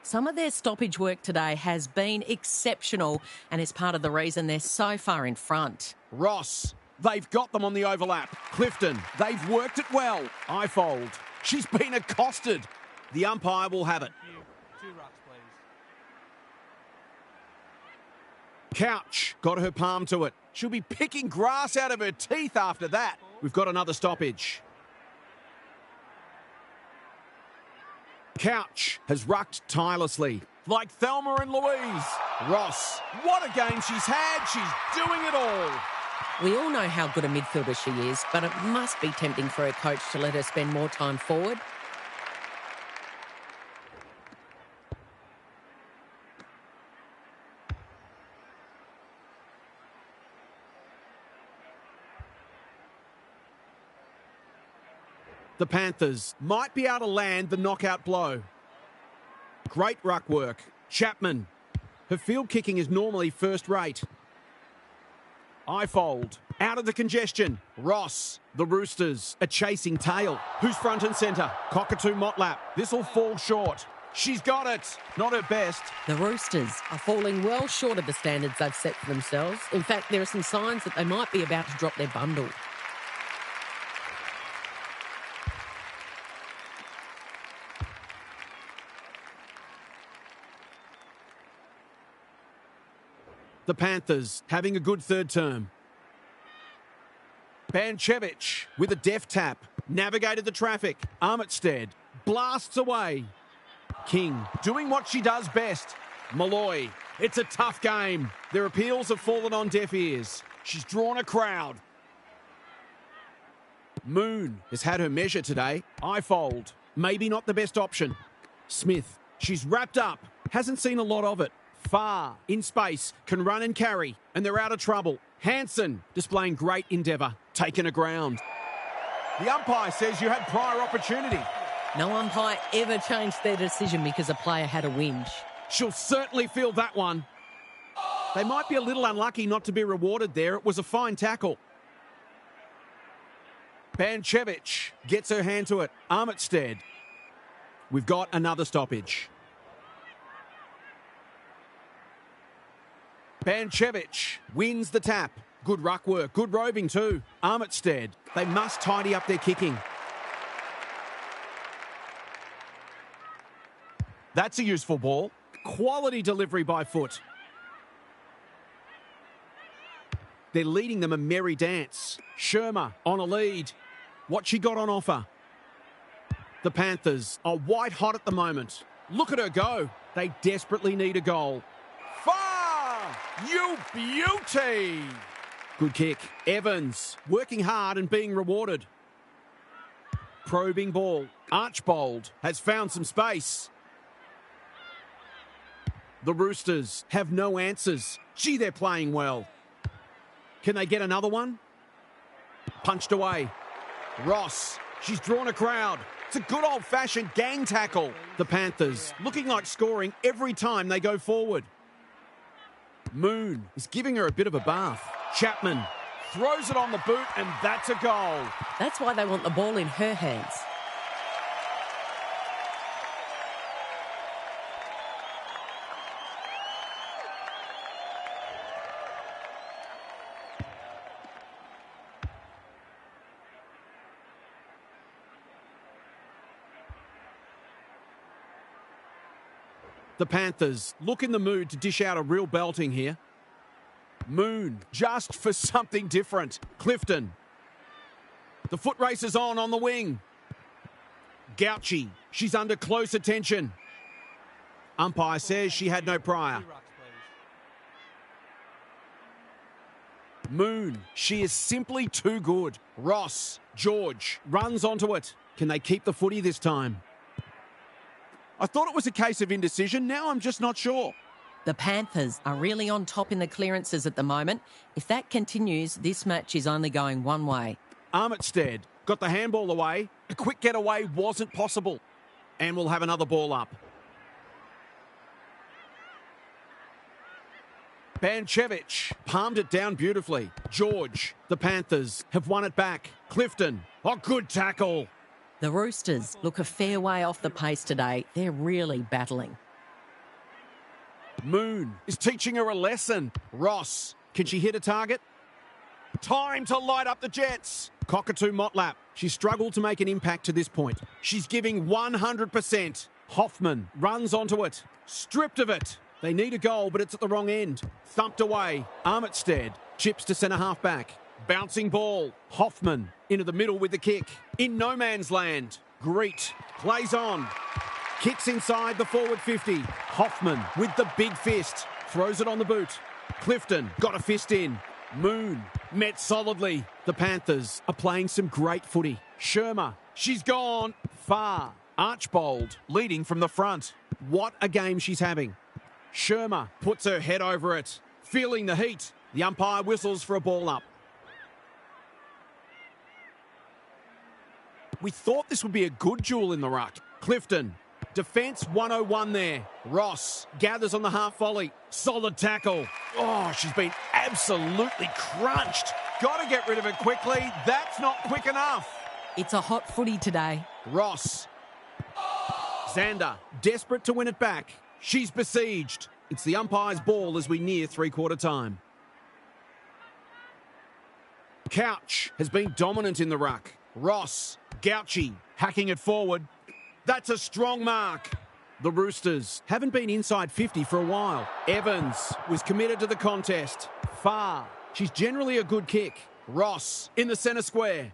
Some of their stoppage work today has been exceptional and is part of the reason they're so far in front. Ross, they've got them on the overlap. Clifton, they've worked it well. Ifold, she's been accosted. The umpire will have it. Two rucks, please. Couch got her palm to it. She'll be picking grass out of her teeth after that. We've got another stoppage. Couch has rucked tirelessly, like Thelma and Louise. Ross, what a game she's had. She's doing it all. We all know how good a midfielder she is, but it must be tempting for her coach to let her spend more time forward. The Panthers might be able to land the knockout blow. Great ruck work. Chapman. Her field kicking is normally first rate. Ifold. Out of the congestion. Ross. The Roosters. A chasing tail. Who's front and centre? Cockatoo Motlap. This'll fall short. She's got it. Not her best. The Roosters are falling well short of the standards they've set for themselves. In fact, there are some signs that they might be about to drop their bundle. The Panthers having a good third term. Banchevich with a deft tap. Navigated the traffic. Armitstead blasts away. King doing what she does best. Malloy. It's a tough game. Their appeals have fallen on deaf ears. She's drawn a crowd. Moon has had her measure today. Ifold. Maybe not the best option. Smith. She's wrapped up. Hasn't seen a lot of it. Far, in space, can run and carry, and they're out of trouble. Hansen displaying great endeavour, taken a ground. The umpire says you had prior opportunity. No umpire ever changed their decision because a player had a whinge. She'll certainly feel that one. They might be a little unlucky not to be rewarded there. It was a fine tackle. Banchevich gets her hand to it. Armitstead. We've got another stoppage. Banchevich wins the tap. Good ruck work, good roving too. Armitstead, they must tidy up their kicking. That's a useful ball. Quality delivery by foot. They're leading them a merry dance. Shermer on a lead. What she got on offer? The Panthers are white hot at the moment. Look at her go. They desperately need a goal. Far! You beauty! Good kick. Evans working hard and being rewarded. Probing ball. Archbold has found some space. The Roosters have no answers. Gee, they're playing well. Can they get another one? Punched away. Ross, she's drawn a crowd. It's a good old-fashioned gang tackle. The Panthers looking like scoring every time they go forward. Moon is giving her a bit of a bath. Chapman throws it on the boot, and that's a goal. That's why they want the ball in her hands. The Panthers look in the mood to dish out a real belting here. Moon, just for something different. Clifton. The foot race is on the wing. Gauchi, she's under close attention. Umpire says she had no prior. 2 rucks, please. Moon, she is simply too good. Ross, George, runs onto it. Can they keep the footy this time? I thought it was a case of indecision. Now I'm just not sure. The Panthers are really on top in the clearances at the moment. If that continues, this match is only going one way. Armitstead got the handball away. A quick getaway wasn't possible. And we'll have another ball up. Banchevich palmed it down beautifully. George, the Panthers have won it back. Clifton, oh, good tackle. The Roosters look a fair way off the pace today. They're really battling. Moon is teaching her a lesson. Ross, can she hit a target? Time to light up the Jets. Cockatoo Motlap. She struggled to make an impact to this point. She's giving 100%. Hoffman runs onto it. Stripped of it. They need a goal, but it's at the wrong end. Thumped away. Armitstead chips to centre half back. Bouncing ball. Hoffman into the middle with the kick. In no man's land. Greet plays on. Kicks inside the forward 50. Hoffman with the big fist. Throws it on the boot. Clifton got a fist in. Moon met solidly. The Panthers are playing some great footy. Shermer, she's gone far. Archbold leading from the front. What a game she's having. Shermer puts her head over it. Feeling the heat. The umpire whistles for a ball up. We thought this would be a good duel in the ruck. Clifton, defence 101 there. Ross gathers on the half volley. Solid tackle. Oh, she's been absolutely crunched. Got to get rid of it quickly. That's not quick enough. It's a hot footy today. Ross. Xander, desperate to win it back. She's besieged. It's the umpire's ball as we near three-quarter time. Couch has been dominant in the ruck. Ross, Gauchi, hacking it forward. That's a strong mark. The Roosters haven't been inside 50 for a while. Evans was committed to the contest. Far. She's generally a good kick. Ross in the centre square.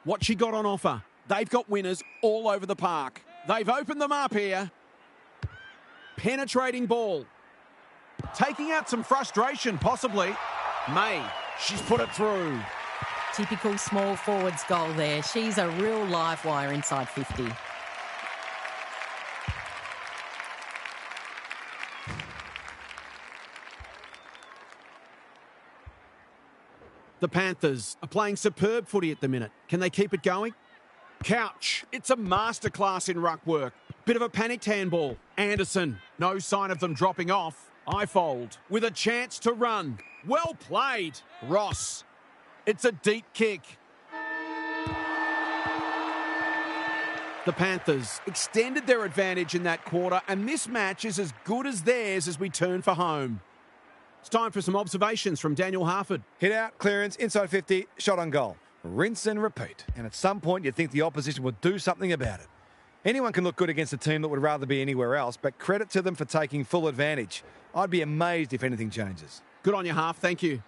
What she got on offer? They've got winners all over the park. They've opened them up here. Penetrating ball. Taking out some frustration, possibly. May, she's put it through. Typical small forwards goal there. She's a real live wire inside 50. The Panthers are playing superb footy at the minute. Can they keep it going? Couch, it's a masterclass in ruck work. Bit of a panicked handball. Anderson, no sign of them dropping off. Ifold with a chance to run. Well played. Ross, it's a deep kick. The Panthers extended their advantage in that quarter, and this match is as good as theirs as we turn for home. It's time for some observations from Daniel Harford. Hit out, clearance, inside 50, shot on goal. Rinse and repeat. And at some point, you'd think the opposition would do something about it. Anyone can look good against a team that would rather be anywhere else, but credit to them for taking full advantage. I'd be amazed if anything changes. Good on you, Harf. Thank you.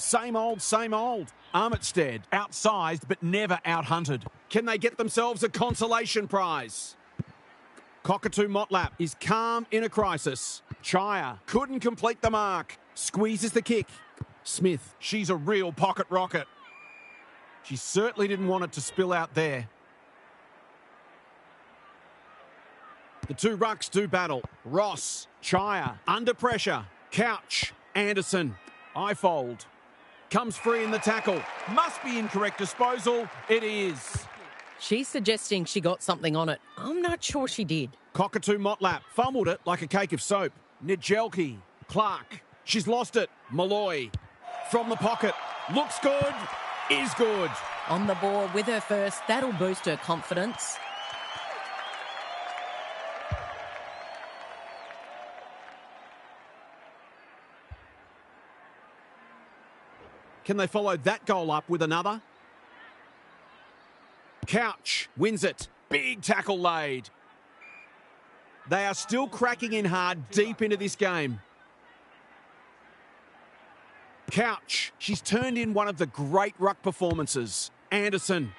Same old, same old. Armitstead, outsized but never out-hunted. Can they get themselves a consolation prize? Cockatoo Motlap is calm in a crisis. Chaya couldn't complete the mark. Squeezes the kick. Smith, she's a real pocket rocket. She certainly didn't want it to spill out there. The two rucks do battle. Ross, Chaya, under pressure. Couch, Anderson, Ifold. Comes free in the tackle. Must be incorrect disposal. It is. She's suggesting she got something on it. I'm not sure she did. Cockatoo Motlap fumbled it like a cake of soap. Nijelki, Clark. She's lost it. Malloy. From the pocket. Looks good. Is good. On the board with her first. That'll boost her confidence. Can they follow that goal up with another? Couch wins it. Big tackle laid. They are still cracking in hard deep into this game. Couch. She's turned in one of the great ruck performances. Anderson.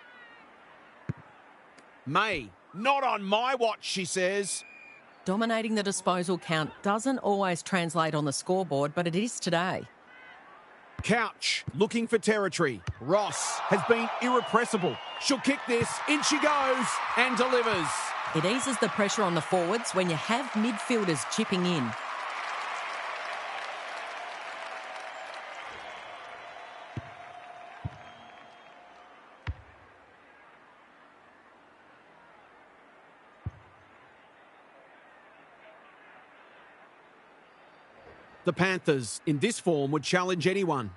May. Not on my watch, she says. Dominating the disposal count doesn't always translate on the scoreboard, but it is today. Couch looking for territory. Ross has been irrepressible. She'll kick this. In she goes and delivers. It eases the pressure on the forwards when you have midfielders chipping in. The Panthers, in this form, would challenge anyone.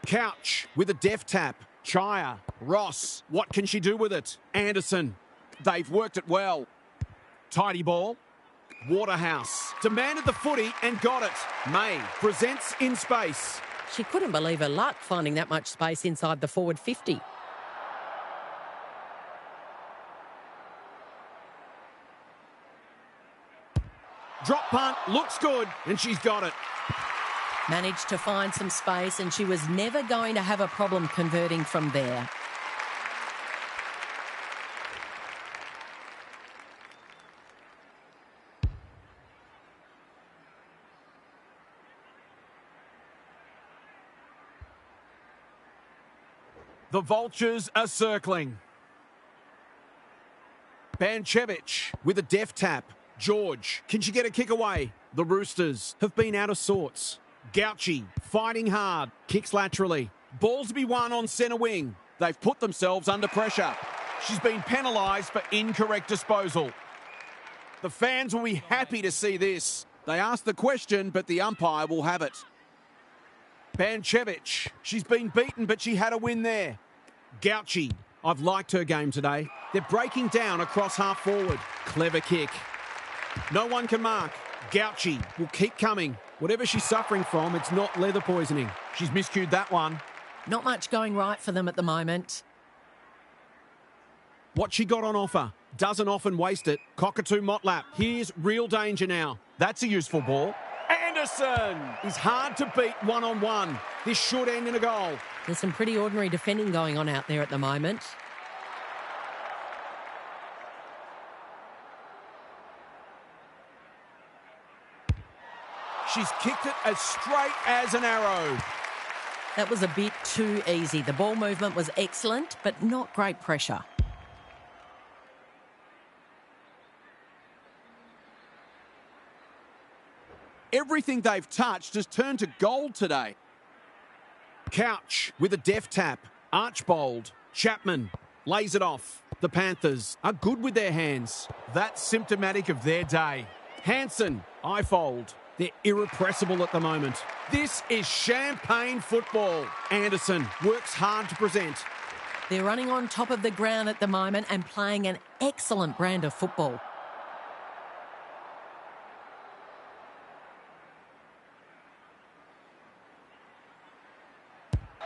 Couch with a deft tap. Chaya, Ross, what can she do with it? Anderson, they've worked it well. Tidy ball. Waterhouse demanded the footy and got it. May presents in space. She couldn't believe her luck finding that much space inside the forward 50. Drop punt, looks good, and she's got it. Managed to find some space, and she was never going to have a problem converting from there. The Vultures are circling. Banchevich with a deft tap. George, can she get a kick away? The Roosters have been out of sorts. Gauchi, fighting hard, kicks laterally. Ball's to be won on centre wing. They've put themselves under pressure. She's been penalised for incorrect disposal. The fans will be happy to see this. They asked the question, but the umpire will have it. Banchevich, she's been beaten, but she had a win there. Gauchi, I've liked her game today. They're breaking down across half forward. Clever kick. No one can mark. Gauchi will keep coming. Whatever she's suffering from, it's not leather poisoning. She's miscued that one. Not much going right for them at the moment. What she got on offer. Doesn't often waste it. Cockatoo Motlap. Here's real danger now. That's a useful ball. Anderson is hard to beat one-on-one. This should end in a goal. There's some pretty ordinary defending going on out there at the moment. She's kicked it as straight as an arrow. That was a bit too easy. The ball movement was excellent, but not great pressure. Everything they've touched has turned to gold today. Couch with a deft tap. Archbold. Chapman lays it off. The Panthers are good with their hands. That's symptomatic of their day. Hansen, Ifold. They're irrepressible at the moment. This is champagne football. Anderson works hard to present. They're running on top of the ground at the moment and playing an excellent brand of football.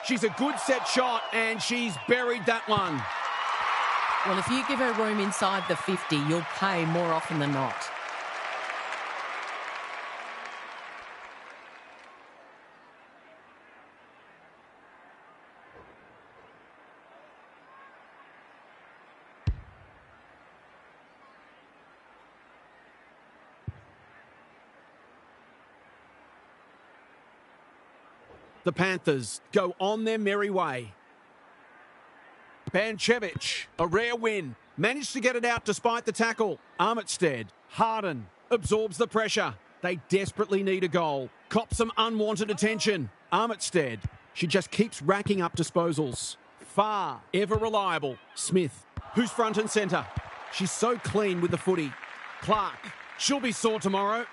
She's a good set shot and she's buried that one. Well, if you give her room inside the 50, you'll pay more often than not. The Panthers go on their merry way. Banchevich, a rare win. Managed to get it out despite the tackle. Armitstead, Harden, absorbs the pressure. They desperately need a goal. Cops some unwanted attention. Armitstead, she just keeps racking up disposals. Far, ever reliable. Smith, who's front and centre. She's so clean with the footy. Clark, she'll be sore tomorrow.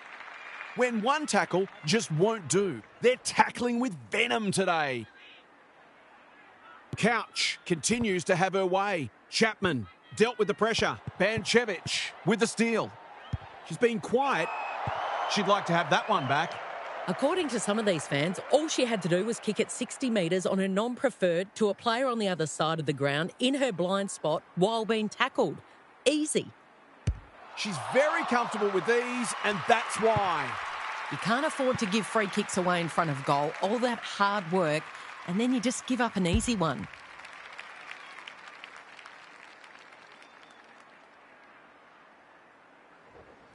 When one tackle just won't do. They're tackling with venom today. Couch continues to have her way. Chapman dealt with the pressure. Banchevich with the steal. She's been quiet. She'd like to have that one back. According to some of these fans, all she had to do was kick it 60 metres on a non-preferred to a player on the other side of the ground in her blind spot while being tackled. Easy. She's very comfortable with these, and that's why. You can't afford to give free kicks away in front of goal, all that hard work, and then you just give up an easy one.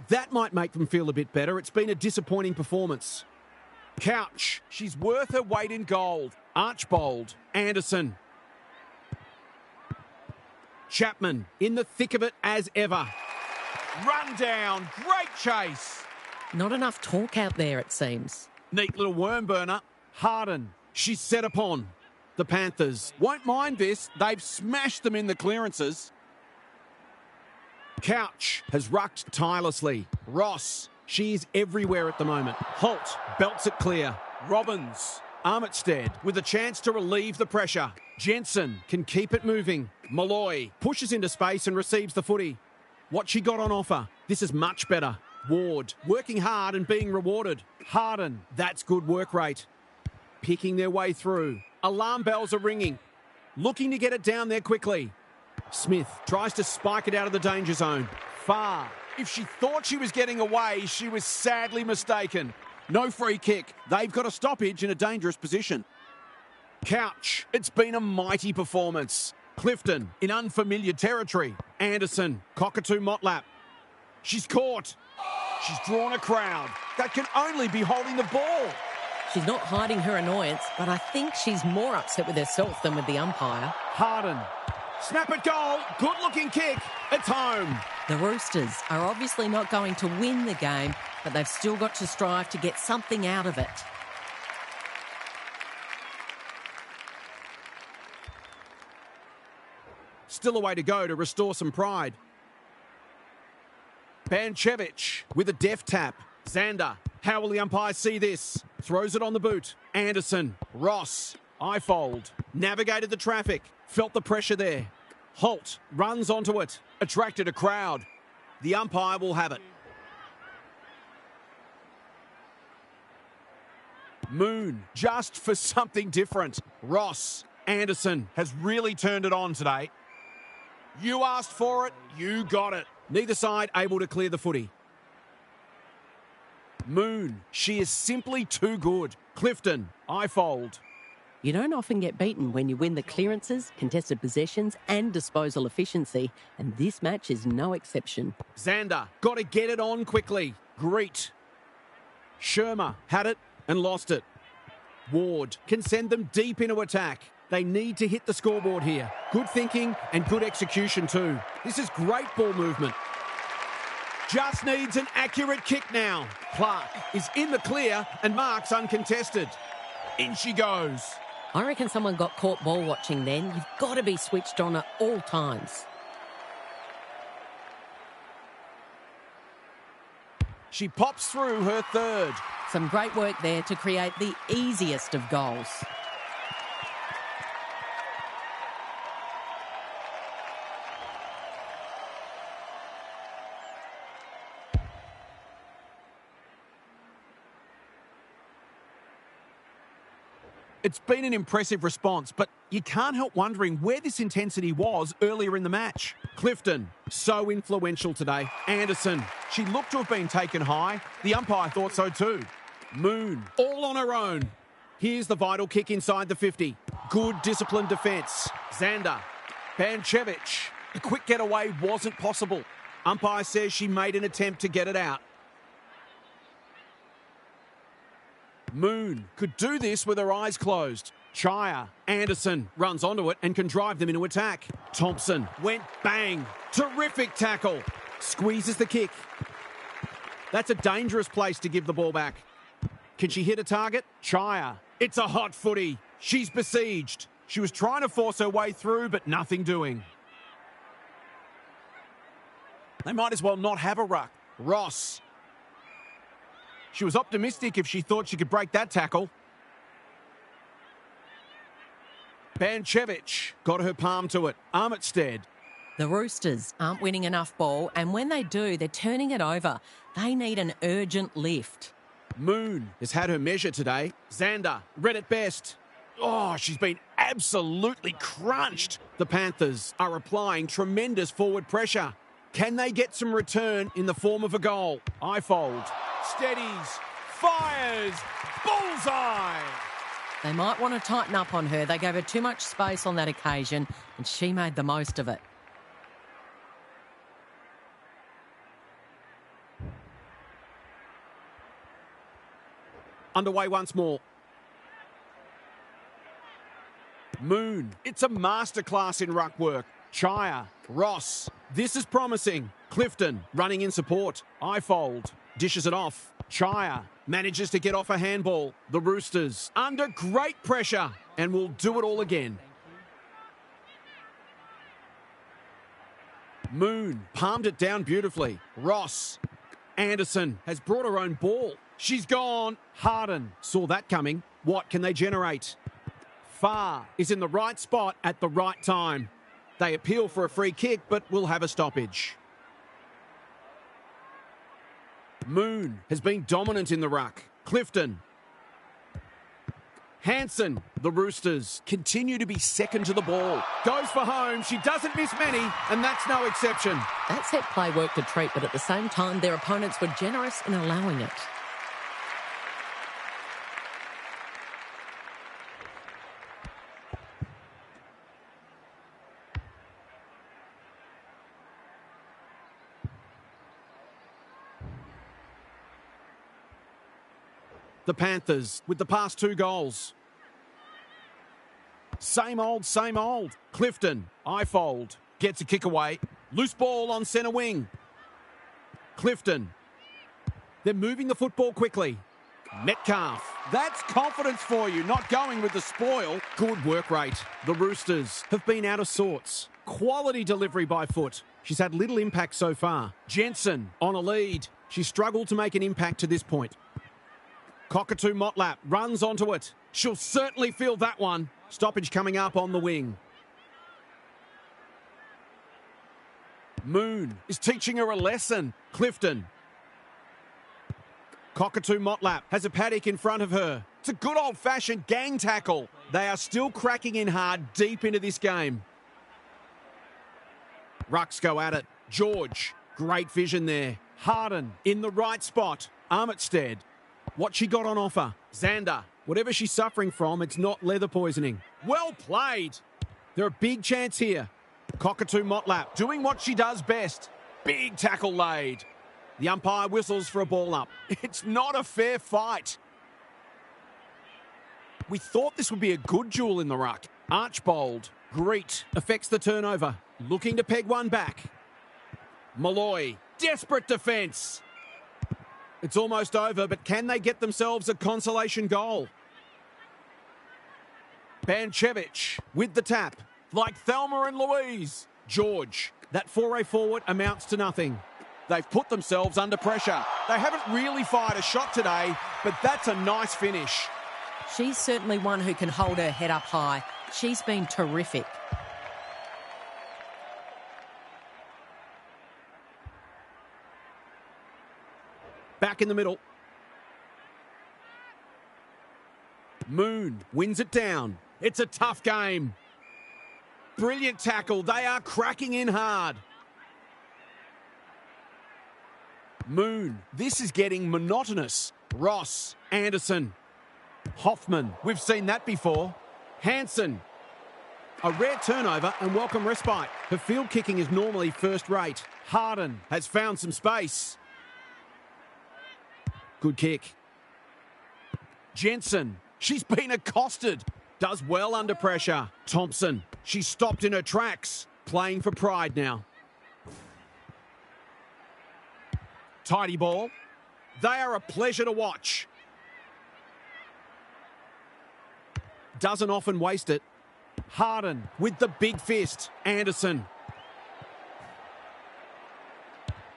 That might make them feel a bit better. It's been a disappointing performance. Couch, she's worth her weight in gold. Archbold, Anderson. Chapman, in the thick of it as ever. Run down, great chase. Not enough talk out there, it seems. Neat little worm burner. Harden, she's set upon. The Panthers won't mind this. They've smashed them in the clearances. Couch has rucked tirelessly. Ross, she's everywhere at the moment. Holt belts it clear. Robbins, Armitstead with a chance to relieve the pressure. Jensen can keep it moving. Malloy pushes into space and receives the footy. What she got on offer? This is much better. Ward, working hard and being rewarded. Harden, that's good work rate. Picking their way through. Alarm bells are ringing. Looking to get it down there quickly. Smith tries to spike it out of the danger zone. Far. If she thought she was getting away, she was sadly mistaken. No free kick. They've got a stoppage in a dangerous position. Couch, it's been a mighty performance. Clifton in unfamiliar territory. Anderson, cockatoo motlap. She's caught. She's drawn a crowd that can only be holding the ball. She's not hiding her annoyance, but I think she's more upset with herself than with the umpire. Harden. Snap it goal. Good looking kick. It's home. The Roosters are obviously not going to win the game, but they've still got to strive to get something out of it. Still a way to go to restore some pride. Banchevich with a deft tap. Xander, how will the umpire see this? Throws it on the boot. Anderson, Ross, Ifold, navigated the traffic, felt the pressure there. Holt runs onto it, attracted a crowd. The umpire will have it. Moon, just for something different. Ross, Anderson has really turned it on today. You asked for it, you got it. Neither side able to clear the footy. Moon, she is simply too good. Clifton, Ifold. You don't often get beaten when you win the clearances, contested possessions and disposal efficiency, and this match is no exception. Xander, got to get it on quickly. Greet. Shermer had it and lost it. Ward can send them deep into attack. They need to hit the scoreboard here. Good thinking and good execution too. This is great ball movement. Just needs an accurate kick now. Clark is in the clear and marks uncontested. In she goes. I reckon someone got caught ball watching then. You've got to be switched on at all times. She pops through her third. Some great work there to create the easiest of goals. It's been an impressive response, but you can't help wondering where this intensity was earlier in the match. Clifton, so influential today. Anderson, she looked to have been taken high. The umpire thought so too. Moon, all on her own. Here's the vital kick inside the 50. Good disciplined defence. Xander, Banchevich. A quick getaway wasn't possible. Umpire says she made an attempt to get it out. Moon could do this with her eyes closed. Chaya. Anderson runs onto it and can drive them into attack. Thompson went bang. Terrific tackle. Squeezes the kick. That's a dangerous place to give the ball back. Can she hit a target? Chaya. It's a hot footy. She's besieged. She was trying to force her way through, but nothing doing. They might as well not have a ruck. Ross. She was optimistic if she thought she could break that tackle. Banchevich got her palm to it. Armitstead. The Roosters aren't winning enough ball, and when they do, they're turning it over. They need an urgent lift. Moon has had her measure today. Xander read it best. Oh, she's been absolutely crunched. The Panthers are applying tremendous forward pressure. Can they get some return in the form of a goal? Ifold steadies, fires, bullseye. They might want to tighten up on her. They gave her too much space on that occasion, and she made the most of it. Underway once more. Moon. It's a masterclass in ruck work. Chaya. Ross. This is promising. Clifton running in support. Ifold dishes it off. Chaya manages to get off a handball. The Roosters under great pressure and will do it all again. Moon palmed it down beautifully. Ross. Anderson has brought her own ball. She's gone. Harden saw that coming. What can they generate? Farr is in the right spot at the right time. They appeal for a free kick, but will have a stoppage. Moon has been dominant in the ruck. Clifton. Hanson. The Roosters continue to be second to the ball. Goes for home. She doesn't miss many, and that's no exception. That set play worked a treat, but at the same time, their opponents were generous in allowing it. The Panthers with the past 2 goals. Same old, same old. Clifton. Ifold gets a kick away. Loose ball on centre wing. Clifton. They're moving the football quickly. Metcalf. That's confidence for you, not going with the spoil. Good work rate. The Roosters have been out of sorts. Quality delivery by foot. She's had little impact so far. Jensen on a lead. She struggled to make an impact to this point. Cockatoo Motlap runs onto it. She'll certainly feel that one. Stoppage coming up on the wing. Moon is teaching her a lesson. Clifton. Cockatoo Motlap has a paddock in front of her. It's a good old-fashioned gang tackle. They are still cracking in hard deep into this game. Rucks go at it. George, great vision there. Harden in the right spot. Armitstead. What she got on offer. Xander. Whatever she's suffering from, it's not leather poisoning. Well played. They're a big chance here. Cockatoo Motlap doing what she does best. Big tackle laid. The umpire whistles for a ball up. It's not a fair fight. We thought this would be a good duel in the ruck. Archbold. Greet affects the turnover. Looking to peg one back. Malloy. Desperate defence. It's almost over, but can they get themselves a consolation goal? Banchevich with the tap, like Thelma and Louise. George, that foray forward amounts to nothing. They've put themselves under pressure. They haven't really fired a shot today, but that's a nice finish. She's certainly one who can hold her head up high. She's been terrific. Back in the middle. Moon wins it down. It's a tough game. Brilliant tackle. They are cracking in hard. Moon. This is getting monotonous. Ross. Anderson. Hoffman. We've seen that before. Hanson. A rare turnover and welcome respite. Her field kicking is normally first rate. Harden has found some space. Good kick. Jensen, she's been accosted. Does well under pressure. Thompson, she's stopped in her tracks. Playing for pride now. Tidy ball. They are a pleasure to watch. Doesn't often waste it. Harden with the big fist. Anderson.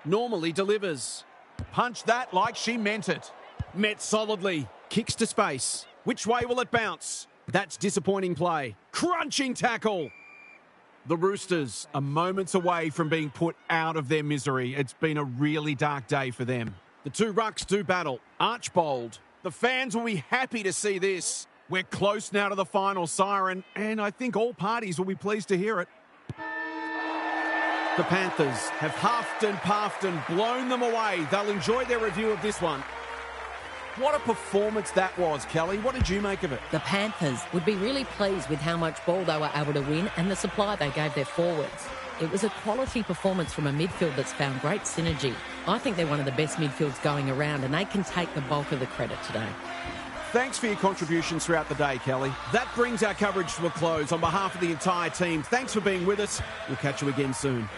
Normally delivers. Punch that like she meant it. Met solidly. Kicks to space. Which way will it bounce? That's disappointing play. Crunching tackle. The Roosters are moments away from being put out of their misery. It's been a really dark day for them. The two rucks do battle. Archbold. The fans will be happy to see this. We're close now to the final siren, and I think all parties will be pleased to hear it. The Panthers have huffed and puffed and blown them away. They'll enjoy their review of this one. What a performance that was, Kelly. What did you make of it? The Panthers would be really pleased with how much ball they were able to win and the supply they gave their forwards. It was a quality performance from a midfield that's found great synergy. I think they're one of the best midfields going around, and they can take the bulk of the credit today. Thanks for your contributions throughout the day, Kelly. That brings our coverage to a close. On behalf of the entire team, thanks for being with us. We'll catch you again soon.